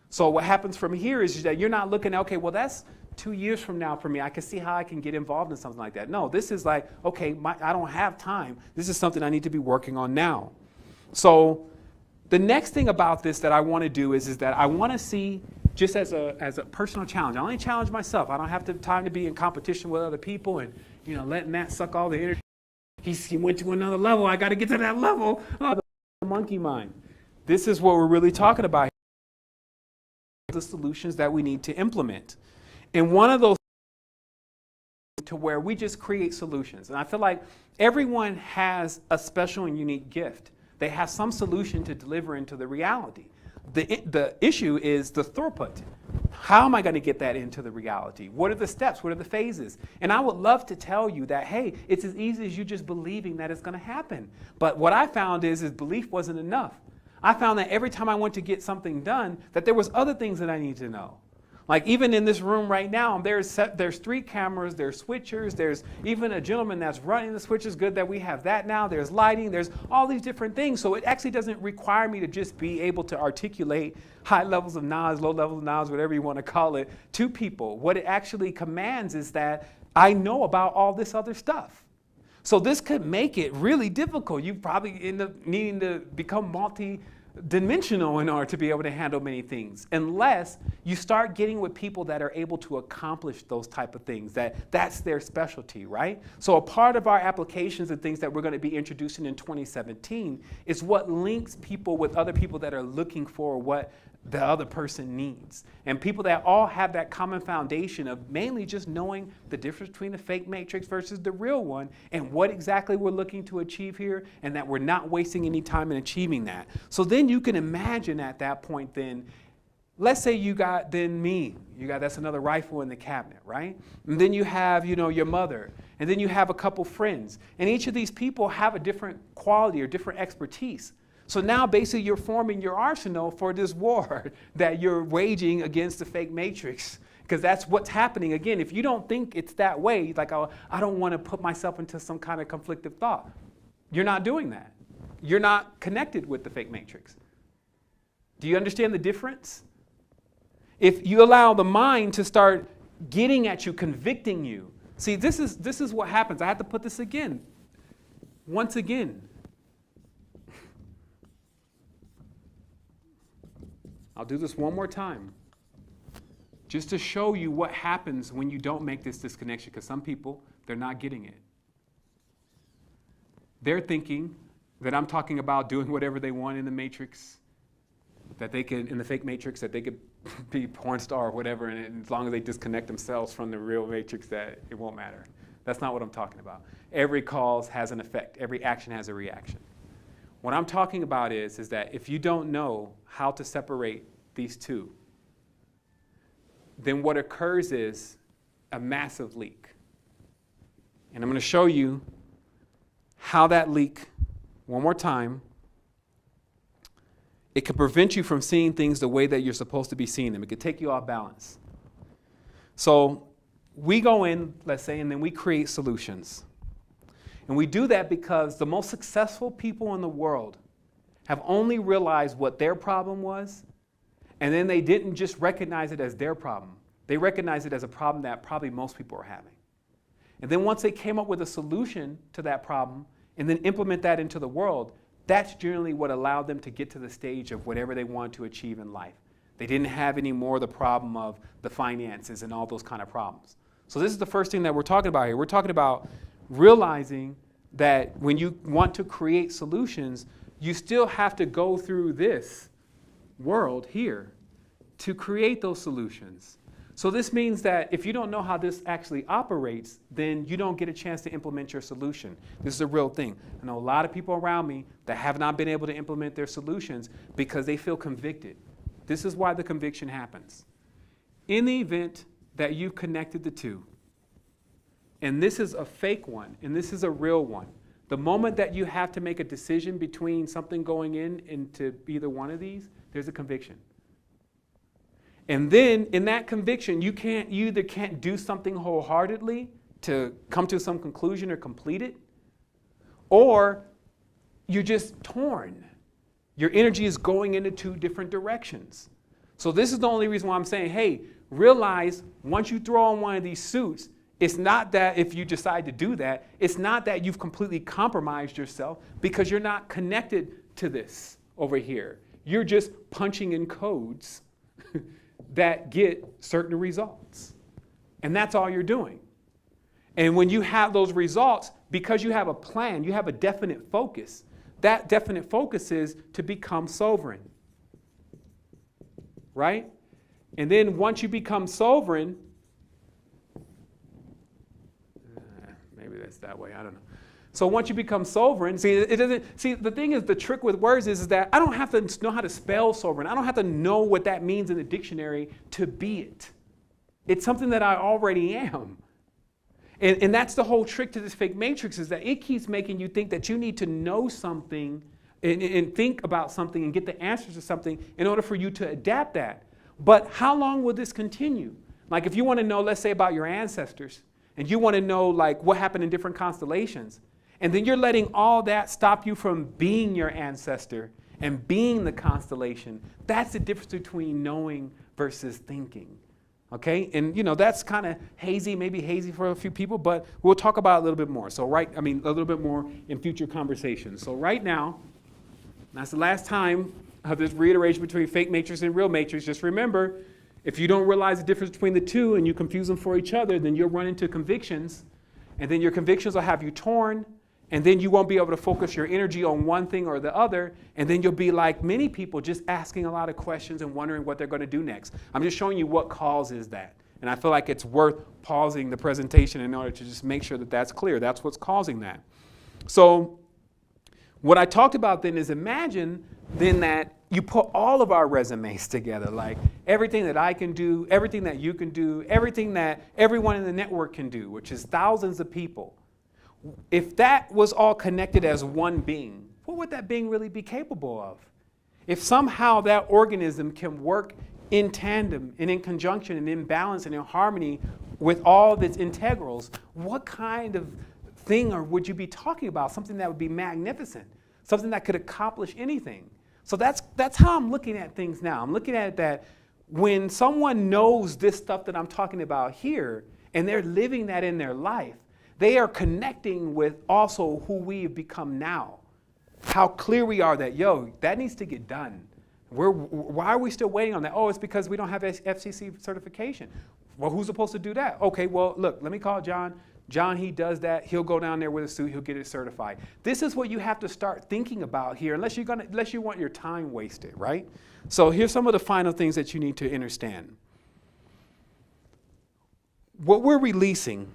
So what happens from here is that you're not looking at, okay, well, that's 2 years from now for me. I can see how I can get involved in something like that. No, this is like, okay, I don't have time. This is something I need to be working on now. So the next thing about this that I want to do is that I want to see, just as a personal challenge. I only challenge myself. I don't have the time to be in competition with other people and, letting that suck all the energy. He went to another level. I got to get to that level. Oh, the monkey mind. This is what we're really talking about. The solutions that we need to implement. And one of those to where we just create solutions. And I feel like everyone has a special and unique gift. They have some solution to deliver into the reality. The issue is the throughput. How am I going to get that into the reality? What are the steps? What are the phases? And I would love to tell you that, hey, it's as easy as you just believing that it's going to happen. But what I found is belief wasn't enough. I found that every time I went to get something done, that there was other things that I needed to know. Like even in this room right now, there's 3 cameras, there's switchers, there's even a gentleman that's running the switchers. Good that we have that now. There's lighting, there's all these different things. So it actually doesn't require me to just be able to articulate high levels of knowledge, low levels of knowledge, whatever you want to call it, to people. What it actually commands is that I know about all this other stuff. So this could make it really difficult. You probably end up needing to become multi-dimensional in order to be able to handle many things, unless you start getting with people that are able to accomplish those type of things, that's their specialty, right? So a part of our applications and things that we're going to be introducing in 2017 is what links people with other people that are looking for what the other person needs. And people that all have that common foundation of mainly just knowing the difference between the fake matrix versus the real one, and what exactly we're looking to achieve here, and that we're not wasting any time in achieving that. So then you can imagine at that point then, let's say you got then me, that's another rifle in the cabinet, right? And then you have, your mother, and then you have a couple friends, and each of these people have a different quality or different expertise. So now basically you're forming your arsenal for this war that you're waging against the fake matrix, because that's what's happening. Again, if you don't think it's that way, like, oh, I don't want to put myself into some kind of conflictive thought, you're not doing that. You're not connected with the fake matrix. Do you understand the difference? If you allow the mind to start getting at you, convicting you. See, this is what happens. I have to put this again. Once again. I'll do this one more time, just to show you what happens when you don't make this disconnection, because some people, they're not getting it. They're thinking that I'm talking about doing whatever they want in the matrix, that they could, in the fake matrix, that they could be porn star or whatever, and as long as they disconnect themselves from the real matrix, that it won't matter. That's not what I'm talking about. Every cause has an effect. Every action has a reaction. What I'm talking about is that if you don't know how to separate these two, then what occurs is a massive leak. And I'm going to show you how that leak one more time, it could prevent you from seeing things the way that you're supposed to be seeing them. It could take you off balance. So we go in, let's say, and then we create solutions. And we do that because the most successful people in the world have only realized what their problem was, and then they didn't just recognize it as their problem. They recognized it as a problem that probably most people are having. And then once they came up with a solution to that problem and then implement that into the world, that's generally what allowed them to get to the stage of whatever they wanted to achieve in life. They didn't have any more the problem of the finances and all those kind of problems. So this is the first thing that we're talking about here. We're talking about realizing that when you want to create solutions, you still have to go through this world here to create those solutions. So this means that if you don't know how this actually operates, then you don't get a chance to implement your solution. This is a real thing. I know a lot of people around me that have not been able to implement their solutions because they feel convicted. This is why the conviction happens. In the event that you've connected the two, and this is a fake one, and this is a real one, the moment that you have to make a decision between something going in into either one of these, there's a conviction. And then in that conviction, you either can't do something wholeheartedly to come to some conclusion or complete it, or you're just torn. Your energy is going into two different directions. So this is the only reason why I'm saying, hey, realize once you throw on one of these suits, it's not that if you decide to do that, it's not that you've completely compromised yourself because you're not connected to this over here. You're just punching in codes that get certain results. And that's all you're doing. And when you have those results, because you have a plan, you have a definite focus, that definite focus is to become sovereign. Right? And then once you become sovereign, maybe that's that way, I don't know. So once you become sovereign, the thing is, the trick with words is that I don't have to know how to spell sovereign. I don't have to know what that means in the dictionary to be it. It's something that I already am. And that's the whole trick to this fake matrix, is that it keeps making you think that you need to know something and think about something and get the answers to something in order for you to adapt that. But how long will this continue? Like if you want to know, let's say, about your ancestors, and you want to know like what happened in different constellations, and then you're letting all that stop you from being your ancestor and being the constellation. That's the difference between knowing versus thinking. Okay? And that's kind of hazy, maybe hazy for a few people, but we'll talk about it a little bit more. So a little bit more in future conversations. So right now, that's the last time of this reiteration between fake matrix and real matrix. Just remember, if you don't realize the difference between the two and you confuse them for each other, then you'll run into convictions, and then your convictions will have you torn. And then you won't be able to focus your energy on one thing or the other. And then you'll be like many people, just asking a lot of questions and wondering what they're going to do next. I'm just showing you what causes that. And I feel like it's worth pausing the presentation in order to just make sure that that's clear. That's what's causing that. So what I talked about then is, imagine then that you put all of our resumes together, like everything that I can do, everything that you can do, everything that everyone in the network can do, which is thousands of people. If that was all connected as one being, what would that being really be capable of? If somehow that organism can work in tandem and in conjunction and in balance and in harmony with all of its integrals, what kind of thing would you be talking about? Something that would be magnificent, something that could accomplish anything. So that's how I'm looking at things now. I'm looking at it that when someone knows this stuff that I'm talking about here, and they're living that in their life, they are connecting with also who we have become now. How clear we are that, that needs to get done. Why are we still waiting on that? Oh, it's because we don't have FCC certification. Well, who's supposed to do that? Okay, well, look, let me call John. John, he does that. He'll go down there with a suit. He'll get it certified. This is what you have to start thinking about here, unless you want your time wasted, right? So here's some of the final things that you need to understand. What we're releasing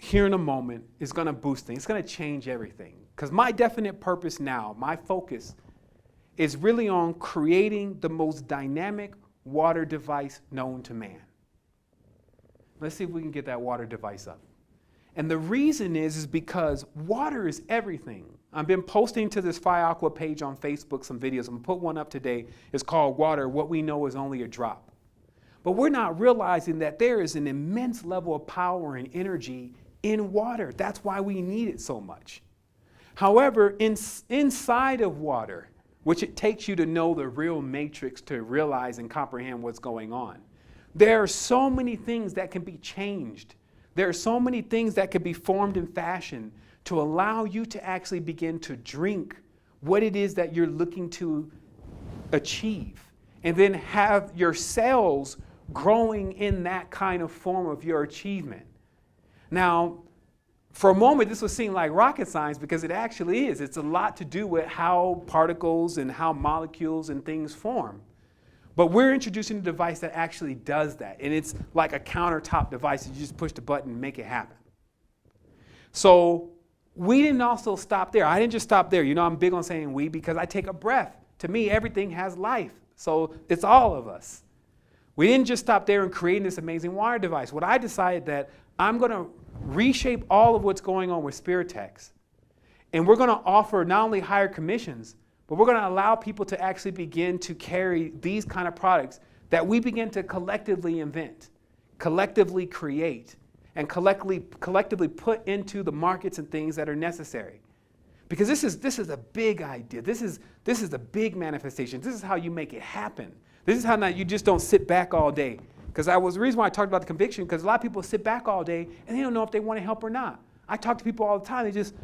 here in a moment is going to boost things. It's going to change everything. Because my definite purpose now, my focus, is really on creating the most dynamic water device known to man. Let's see if we can get that water device up. And the reason is because water is everything. I've been posting to this Phi Aqua page on Facebook some videos. I'm going to put one up today. It's called Water, What We Know Is Only a Drop. But we're not realizing that there is an immense level of power and energy in water. That's why we need it so much. However, inside of water, which it takes you to know the real matrix to realize and comprehend what's going on, there are so many things that can be changed. There are so many things that can be formed and fashioned to allow you to actually begin to drink what it is that you're looking to achieve, and then have your cells growing in that kind of form of your achievement. Now, for a moment, this will seem like rocket science because it actually is. It's a lot to do with how particles and how molecules and things form. But we're introducing a device that actually does that. And it's like a countertop device that you just push the button and make it happen. So we didn't also stop there. I didn't just stop there. You know, I'm big on saying we because I take a breath. To me, everything has life. So it's all of us. We didn't just stop there and create this amazing water device. What I decided that I'm going to reshape all of what's going on with Spiritex. And we're going to offer not only higher commissions, but we're going to allow people to actually begin to carry these kind of products that we begin to collectively invent, collectively create, and collectively put into the markets and things that are necessary. Because this is a big idea. This is a big manifestation. This is how you make it happen. This is how you just don't sit back all day. Because the reason why I talked about the conviction, because a lot of people sit back all day and they don't know if they want to help or not. I talk to people all the time. They just,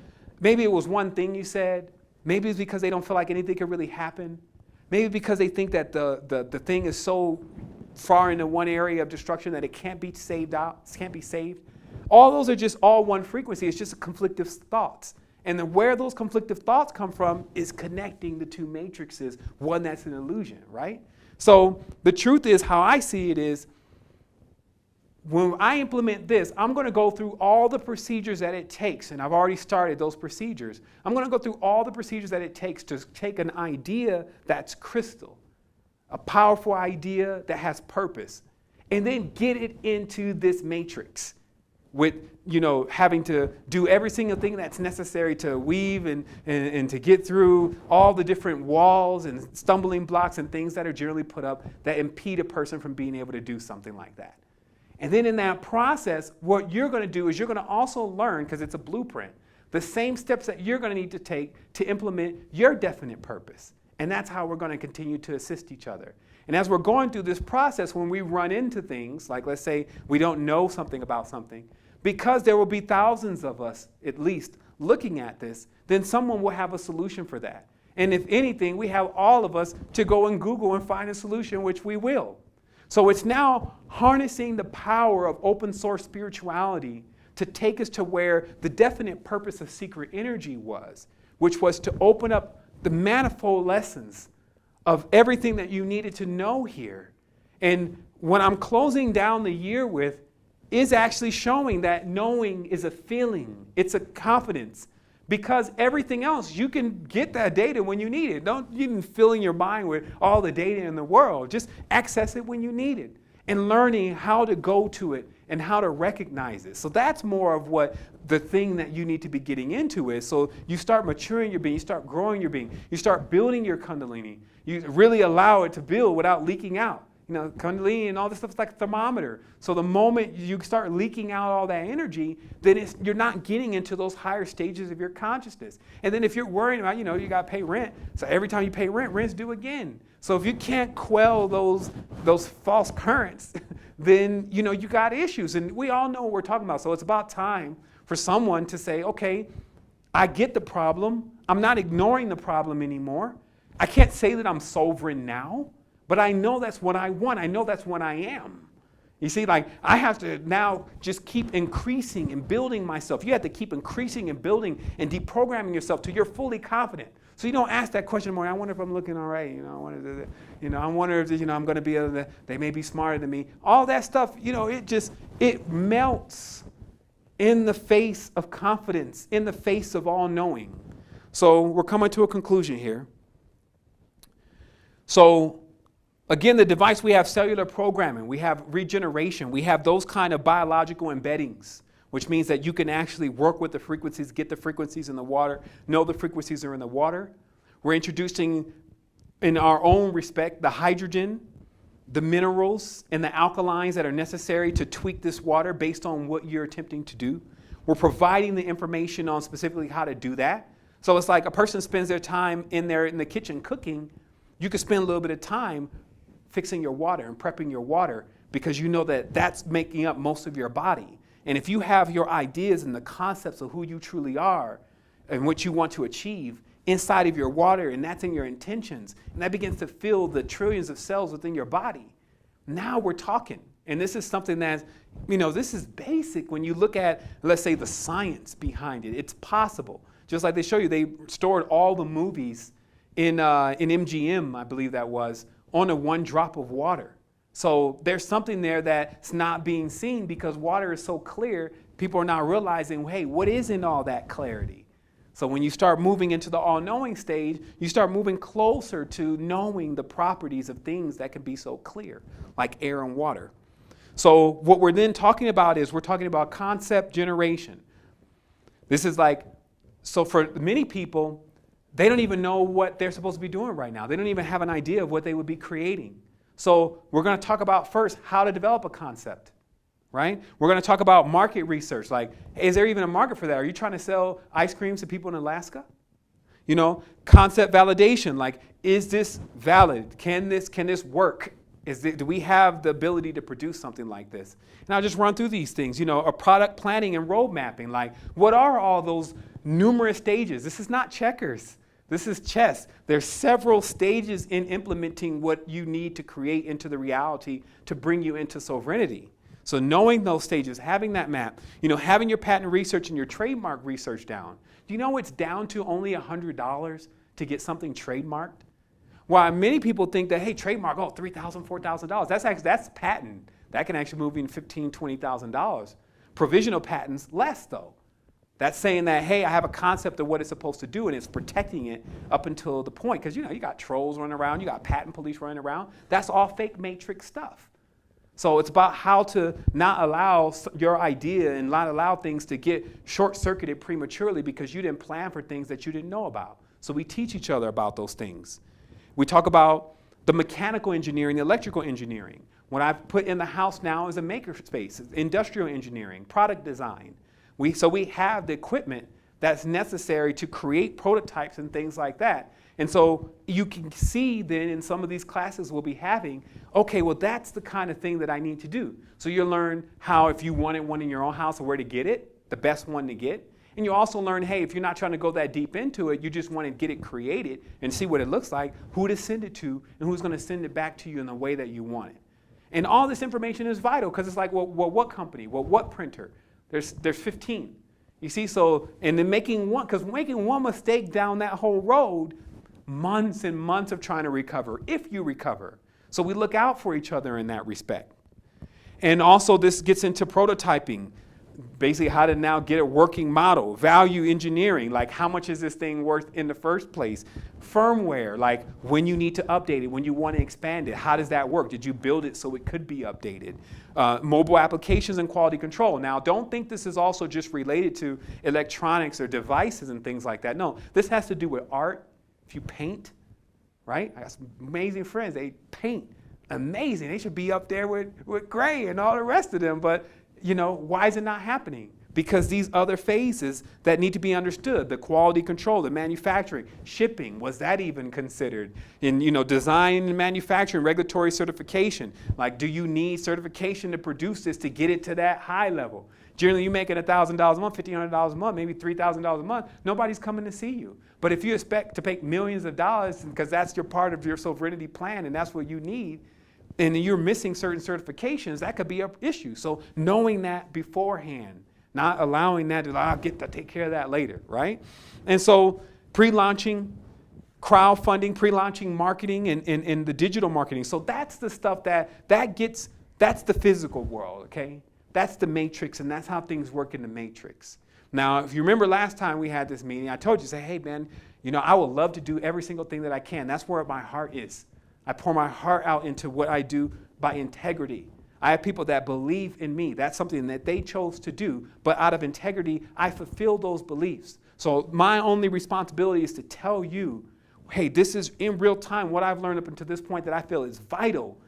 maybe it was one thing you said. Maybe it's because they don't feel like anything could really happen. Maybe because they think that the thing is so far into one area of destruction that it can't be saved out, can't be saved. All those are just all one frequency. It's just conflictive thoughts. And then where those conflictive thoughts come from is connecting the two matrices, one that's an illusion, right? So the truth is, how I see it is, when I implement this, I'm going to go through all the procedures that it takes, and I've already started those procedures. I'm going to go through all the procedures that it takes to take an idea that's crystal, a powerful idea that has purpose, and then get it into this matrix with, having to do every single thing that's necessary to weave and to get through all the different walls and stumbling blocks and things that are generally put up that impede a person from being able to do something like that. And then in that process, what you're going to do is you're going to also learn, because it's a blueprint, the same steps that you're going to need to take to implement your definite purpose. And that's how we're going to continue to assist each other. And as we're going through this process, when we run into things, like let's say we don't know something about something, because there will be thousands of us, at least, looking at this, then someone will have a solution for that. And if anything, we have all of us to go and Google and find a solution, which we will. So it's now harnessing the power of open source spirituality to take us to where the definite purpose of secret energy was, which was to open up the manifold lessons of everything that you needed to know here. And what I'm closing down the year with is actually showing that knowing is a feeling. It's a confidence. Because everything else, you can get that data when you need it. Don't even filling your mind with all the data in the world. Just access it when you need it. And learning how to go to it and how to recognize it. So that's more of what the thing that you need to be getting into is. So you start maturing your being, you start growing your being, you start building your Kundalini. You really allow it to build without leaking out. Kundalini and all this stuff is like a thermometer. So the moment you start leaking out all that energy, then you're not getting into those higher stages of your consciousness. And then if you're worrying about, you got to pay rent. So every time you pay rent, rent's due again. So if you can't quell those false currents, then, you got issues. And we all know what we're talking about. So it's about time for someone to say, okay, I get the problem. I'm not ignoring the problem anymore. I can't say that I'm sovereign now. But I know that's what I want. I know that's what I am. You see, I have to now just keep increasing and building myself. You have to keep increasing and building and deprogramming yourself till you're fully confident. So you don't ask that question anymore. I wonder if I'm looking all right. I wonder if I'm going to be able to, they may be smarter than me. All that stuff, it melts in the face of confidence, in the face of all knowing. So we're coming to a conclusion here. So again, the device, we have cellular programming, we have regeneration, we have those kind of biological embeddings. which means that you can actually work with the frequencies, get the frequencies in the water, know the frequencies are in the water. We're introducing, in our own respect, the hydrogen, the minerals, and the alkalines that are necessary to tweak this water based on what you're attempting to do. We're providing the information on specifically how to do that. So it's like a person spends their time in the kitchen cooking. You could spend a little bit of time fixing your water and prepping your water because you know that that's making up most of your body. And if you have your ideas and the concepts of who you truly are and what you want to achieve inside of your water, and that's in your intentions, and that begins to fill the trillions of cells within your body, now we're talking. And this is something that, this is basic when you look at, let's say, the science behind it. It's possible. Just like they show you, they stored all the movies in MGM, I believe that was, on a one drop of water. So there's something there that's not being seen because water is so clear, people are not realizing, hey, what is in all that clarity? So when you start moving into the all-knowing stage, you start moving closer to knowing the properties of things that can be so clear, like air and water. So what we're then talking about is we're talking about concept generation. This is like, so for many people, they don't even know what they're supposed to be doing right now. They don't even have an idea of what they would be creating. So we're going to talk about first how to develop a concept, right? We're going to talk about market research. Like, is there even a market for that? Are you trying to sell ice creams to people in Alaska? Concept validation. Like, is this valid? Can this work? Do we have the ability to produce something like this? And I'll just run through these things. A product planning and road mapping. Like, what are all those numerous stages? This is not checkers. This is chess. There's several stages in implementing what you need to create into the reality to bring you into sovereignty. So knowing those stages, having that map, having your patent research and your trademark research down. Do you know it's down to only $100 to get something trademarked? While many people think that, hey, trademark, $3,000, $4,000. That's patent. That can actually move in $15,000, $20,000. Provisional patents, less though. That's saying that, hey, I have a concept of what it's supposed to do, and it's protecting it up until the point. Because, you got trolls running around, you got patent police running around. That's all fake matrix stuff. So it's about how to not allow your idea and not allow things to get short-circuited prematurely because you didn't plan for things that you didn't know about. So we teach each other about those things. We talk about the mechanical engineering, the electrical engineering. What I've put in the house now is a maker space, industrial engineering, product design. So we have the equipment that's necessary to create prototypes and things like that. And so you can see then in some of these classes we'll be having, okay, well, that's the kind of thing that I need to do. So you'll learn how, if you wanted one in your own house, or where to get it, the best one to get. And you also learn, hey, if you're not trying to go that deep into it, you just want to get it created and see what it looks like, who to send it to, and who's going to send it back to you in the way that you want it. And all this information is vital because it's like, well, what company? Well, what printer? There's 15. You see, so, and then making one mistake down that whole road, months and months of trying to recover, if you recover. So we look out for each other in that respect. And also this gets into prototyping, basically how to now get a working model, value engineering, like how much is this thing worth in the first place? Firmware, like when you need to update it, when you want to expand it, how does that work? Did you build it so it could be updated? Mobile applications and quality control. Now, don't think this is also just related to electronics or devices and things like that. No, this has to do with art. If you paint, right? I got some amazing friends, they paint amazing. They should be up there with Gray and all the rest of them, but why is it not happening? Because these other phases that need to be understood, the quality control, the manufacturing, shipping, was that even considered? In design and manufacturing, regulatory certification, like do you need certification to produce this to get it to that high level? Generally, you're making $1,000 a month, $1,500 a month, maybe $3,000 a month, nobody's coming to see you. But if you expect to make millions of dollars because that's your part of your sovereignty plan and that's what you need, and you're missing certain certifications, that could be an issue. So knowing that beforehand, not allowing that to, I'll get to take care of that later, right? And so pre-launching, crowdfunding, pre-launching marketing, and the digital marketing. So that's the stuff that's the physical world, okay? That's the matrix, and that's how things work in the matrix. Now, if you remember last time we had this meeting, I told you, say, hey, man, I would love to do every single thing that I can. That's where my heart is. I pour my heart out into what I do by integrity. I have people that believe in me. That's something that they chose to do. But out of integrity, I fulfill those beliefs. So my only responsibility is to tell you, hey, this is in real time what I've learned up until this point that I feel is vital.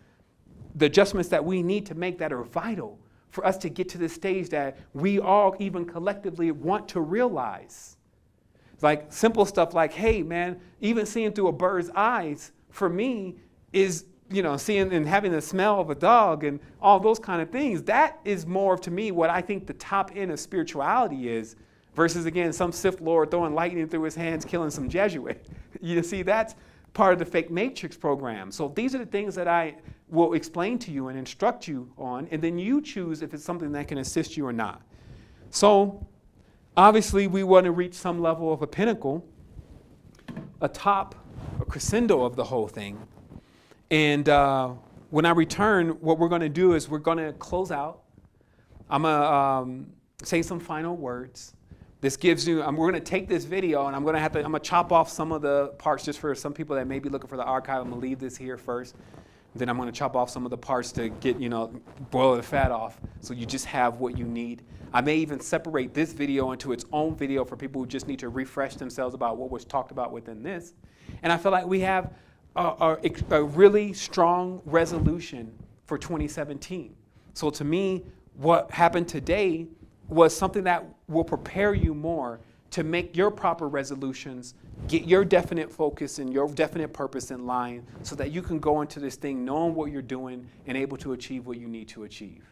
The adjustments that we need to make that are vital for us to get to the stage that we all even collectively want to realize. Like simple stuff like, hey, man, even seeing through a bird's eyes for me is, seeing and having the smell of a dog and all those kind of things. That is more of, to me, what I think the top end of spirituality is versus, again, some Sith Lord throwing lightning through his hands, killing some Jesuit. You see, that's part of the fake matrix program. So these are the things that I will explain to you and instruct you on, and then you choose if it's something that can assist you or not. So obviously we want to reach some level of a pinnacle, a crescendo of the whole thing. And when I return, what we're going to do is we're going to close out. I'm going to say some final words. This gives you, we're going to take this video and I'm going to chop off some of the parts just for some people that may be looking for the archive. I'm going to leave this here first. Then I'm going to chop off some of the parts to get, boil the fat off. So you just have what you need. I may even separate this video into its own video for people who just need to refresh themselves about what was talked about within this. And I feel like we have a really strong resolution for 2017. So to me, what happened today was something that will prepare you more to make your proper resolutions, get your definite focus and your definite purpose in line so that you can go into this thing knowing what you're doing and able to achieve what you need to achieve.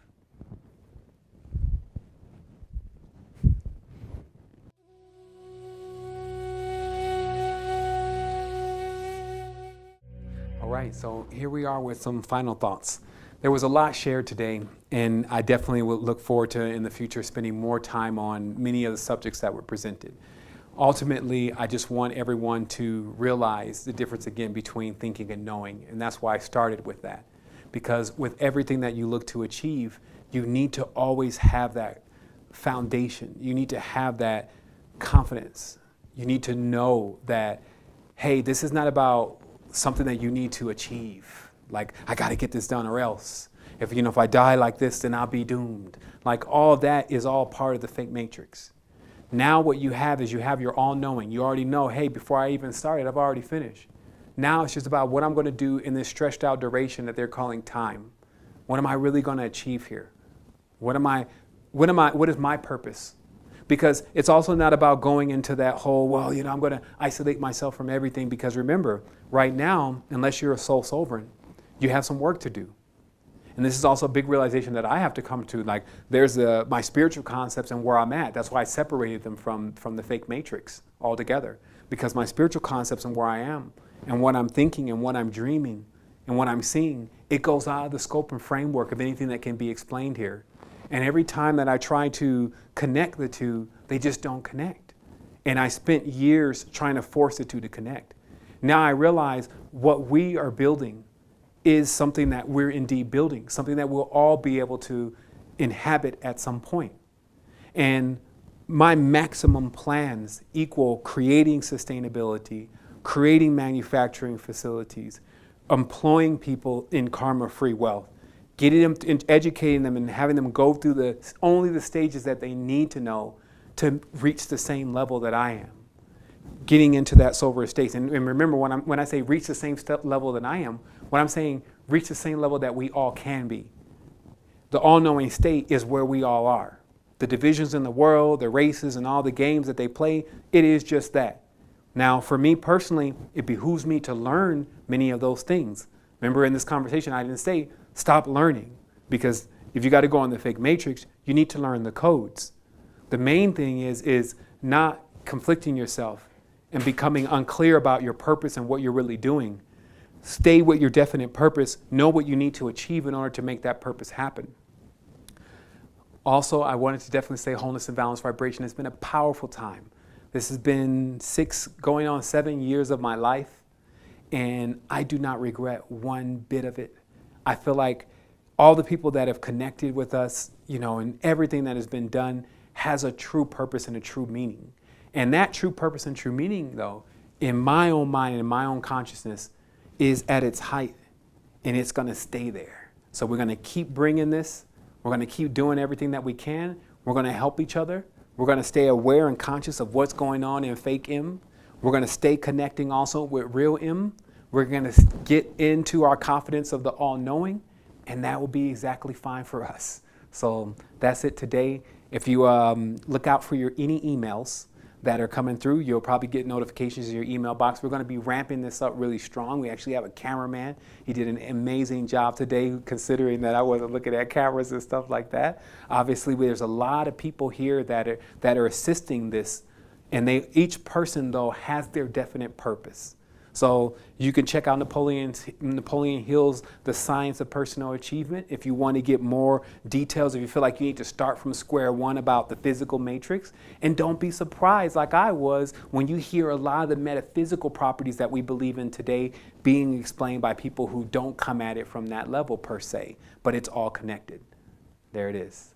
All right, so here we are with some final thoughts. There was a lot shared today, and I definitely will look forward to, in the future, spending more time on many of the subjects that were presented. Ultimately, I just want everyone to realize the difference, again, between thinking and knowing, and that's why I started with that. Because with everything that you look to achieve, you need to always have that foundation. You need to have that confidence. You need to know that, hey, this is not about something that you need to achieve. Like, I got to get this done or else. If I die like this, then I'll be doomed. Like, all that is all part of the fake matrix. Now what you have is you have your all-knowing. You already know, hey, before I even started, I've already finished. Now it's just about what I'm going to do in this stretched out duration that they're calling time. What am I really going to achieve here? What is my purpose? Because it's also not about going into that whole, I'm going to isolate myself from everything. Because remember, right now, unless you're a soul sovereign, you have some work to do. And this is also a big realization that I have to come to. Like, there's my spiritual concepts and where I'm at. That's why I separated them from the fake matrix altogether. Because my spiritual concepts and where I am and what I'm thinking and what I'm dreaming and what I'm seeing, it goes out of the scope and framework of anything that can be explained here. And every time that I try to connect the two, they just don't connect. And I spent years trying to force the two to connect. Now I realize what we are building is something that we're indeed building, something that we'll all be able to inhabit at some point. And my maximum plans equal creating sustainability, creating manufacturing facilities, employing people in karma-free wealth, getting them, educating them and having them go through only the stages that they need to know to reach the same level that I am. Getting into that sober state. And remember, when I say reach the same level that I am, what I'm saying, reach the same level that we all can be. The all-knowing state is where we all are. The divisions in the world, the races, and all the games that they play, it is just that. Now, for me personally, it behooves me to learn many of those things. Remember in this conversation, I didn't say, stop learning. Because if you got to go on the fake matrix, you need to learn the codes. The main thing is not conflicting yourself and becoming unclear about your purpose and what you're really doing. Stay with your definite purpose. Know what you need to achieve in order to make that purpose happen. Also, I wanted to definitely say wholeness and balanced vibration has been a powerful time. This has been 6 going on 7 years of my life, and I do not regret one bit of it. I feel like all the people that have connected with us, and everything that has been done has a true purpose and a true meaning. And that true purpose and true meaning, though, in my own mind and in my own consciousness, is at its height, and it's going to stay there. So we're going to keep bringing this. We're going to keep doing everything that we can. We're going to help each other. We're going to stay aware and conscious of what's going on in fake M. We're going to stay connecting also with real M. We're going to get into our confidence of the all-knowing, and that will be exactly fine for us. So that's it today. If you look out for any emails that are coming through, you'll probably get notifications in your email box. We're going to be ramping this up really strong. We actually have a cameraman. He did an amazing job today, considering that I wasn't looking at cameras and stuff like that. Obviously, there's a lot of people here that are assisting this, and each person though has their definite purpose. So you can check out Napoleon Hill's The Science of Personal Achievement if you want to get more details, if you feel like you need to start from square one about the physical matrix. And don't be surprised, like I was, when you hear a lot of the metaphysical properties that we believe in today being explained by people who don't come at it from that level per se, but it's all connected. There it is.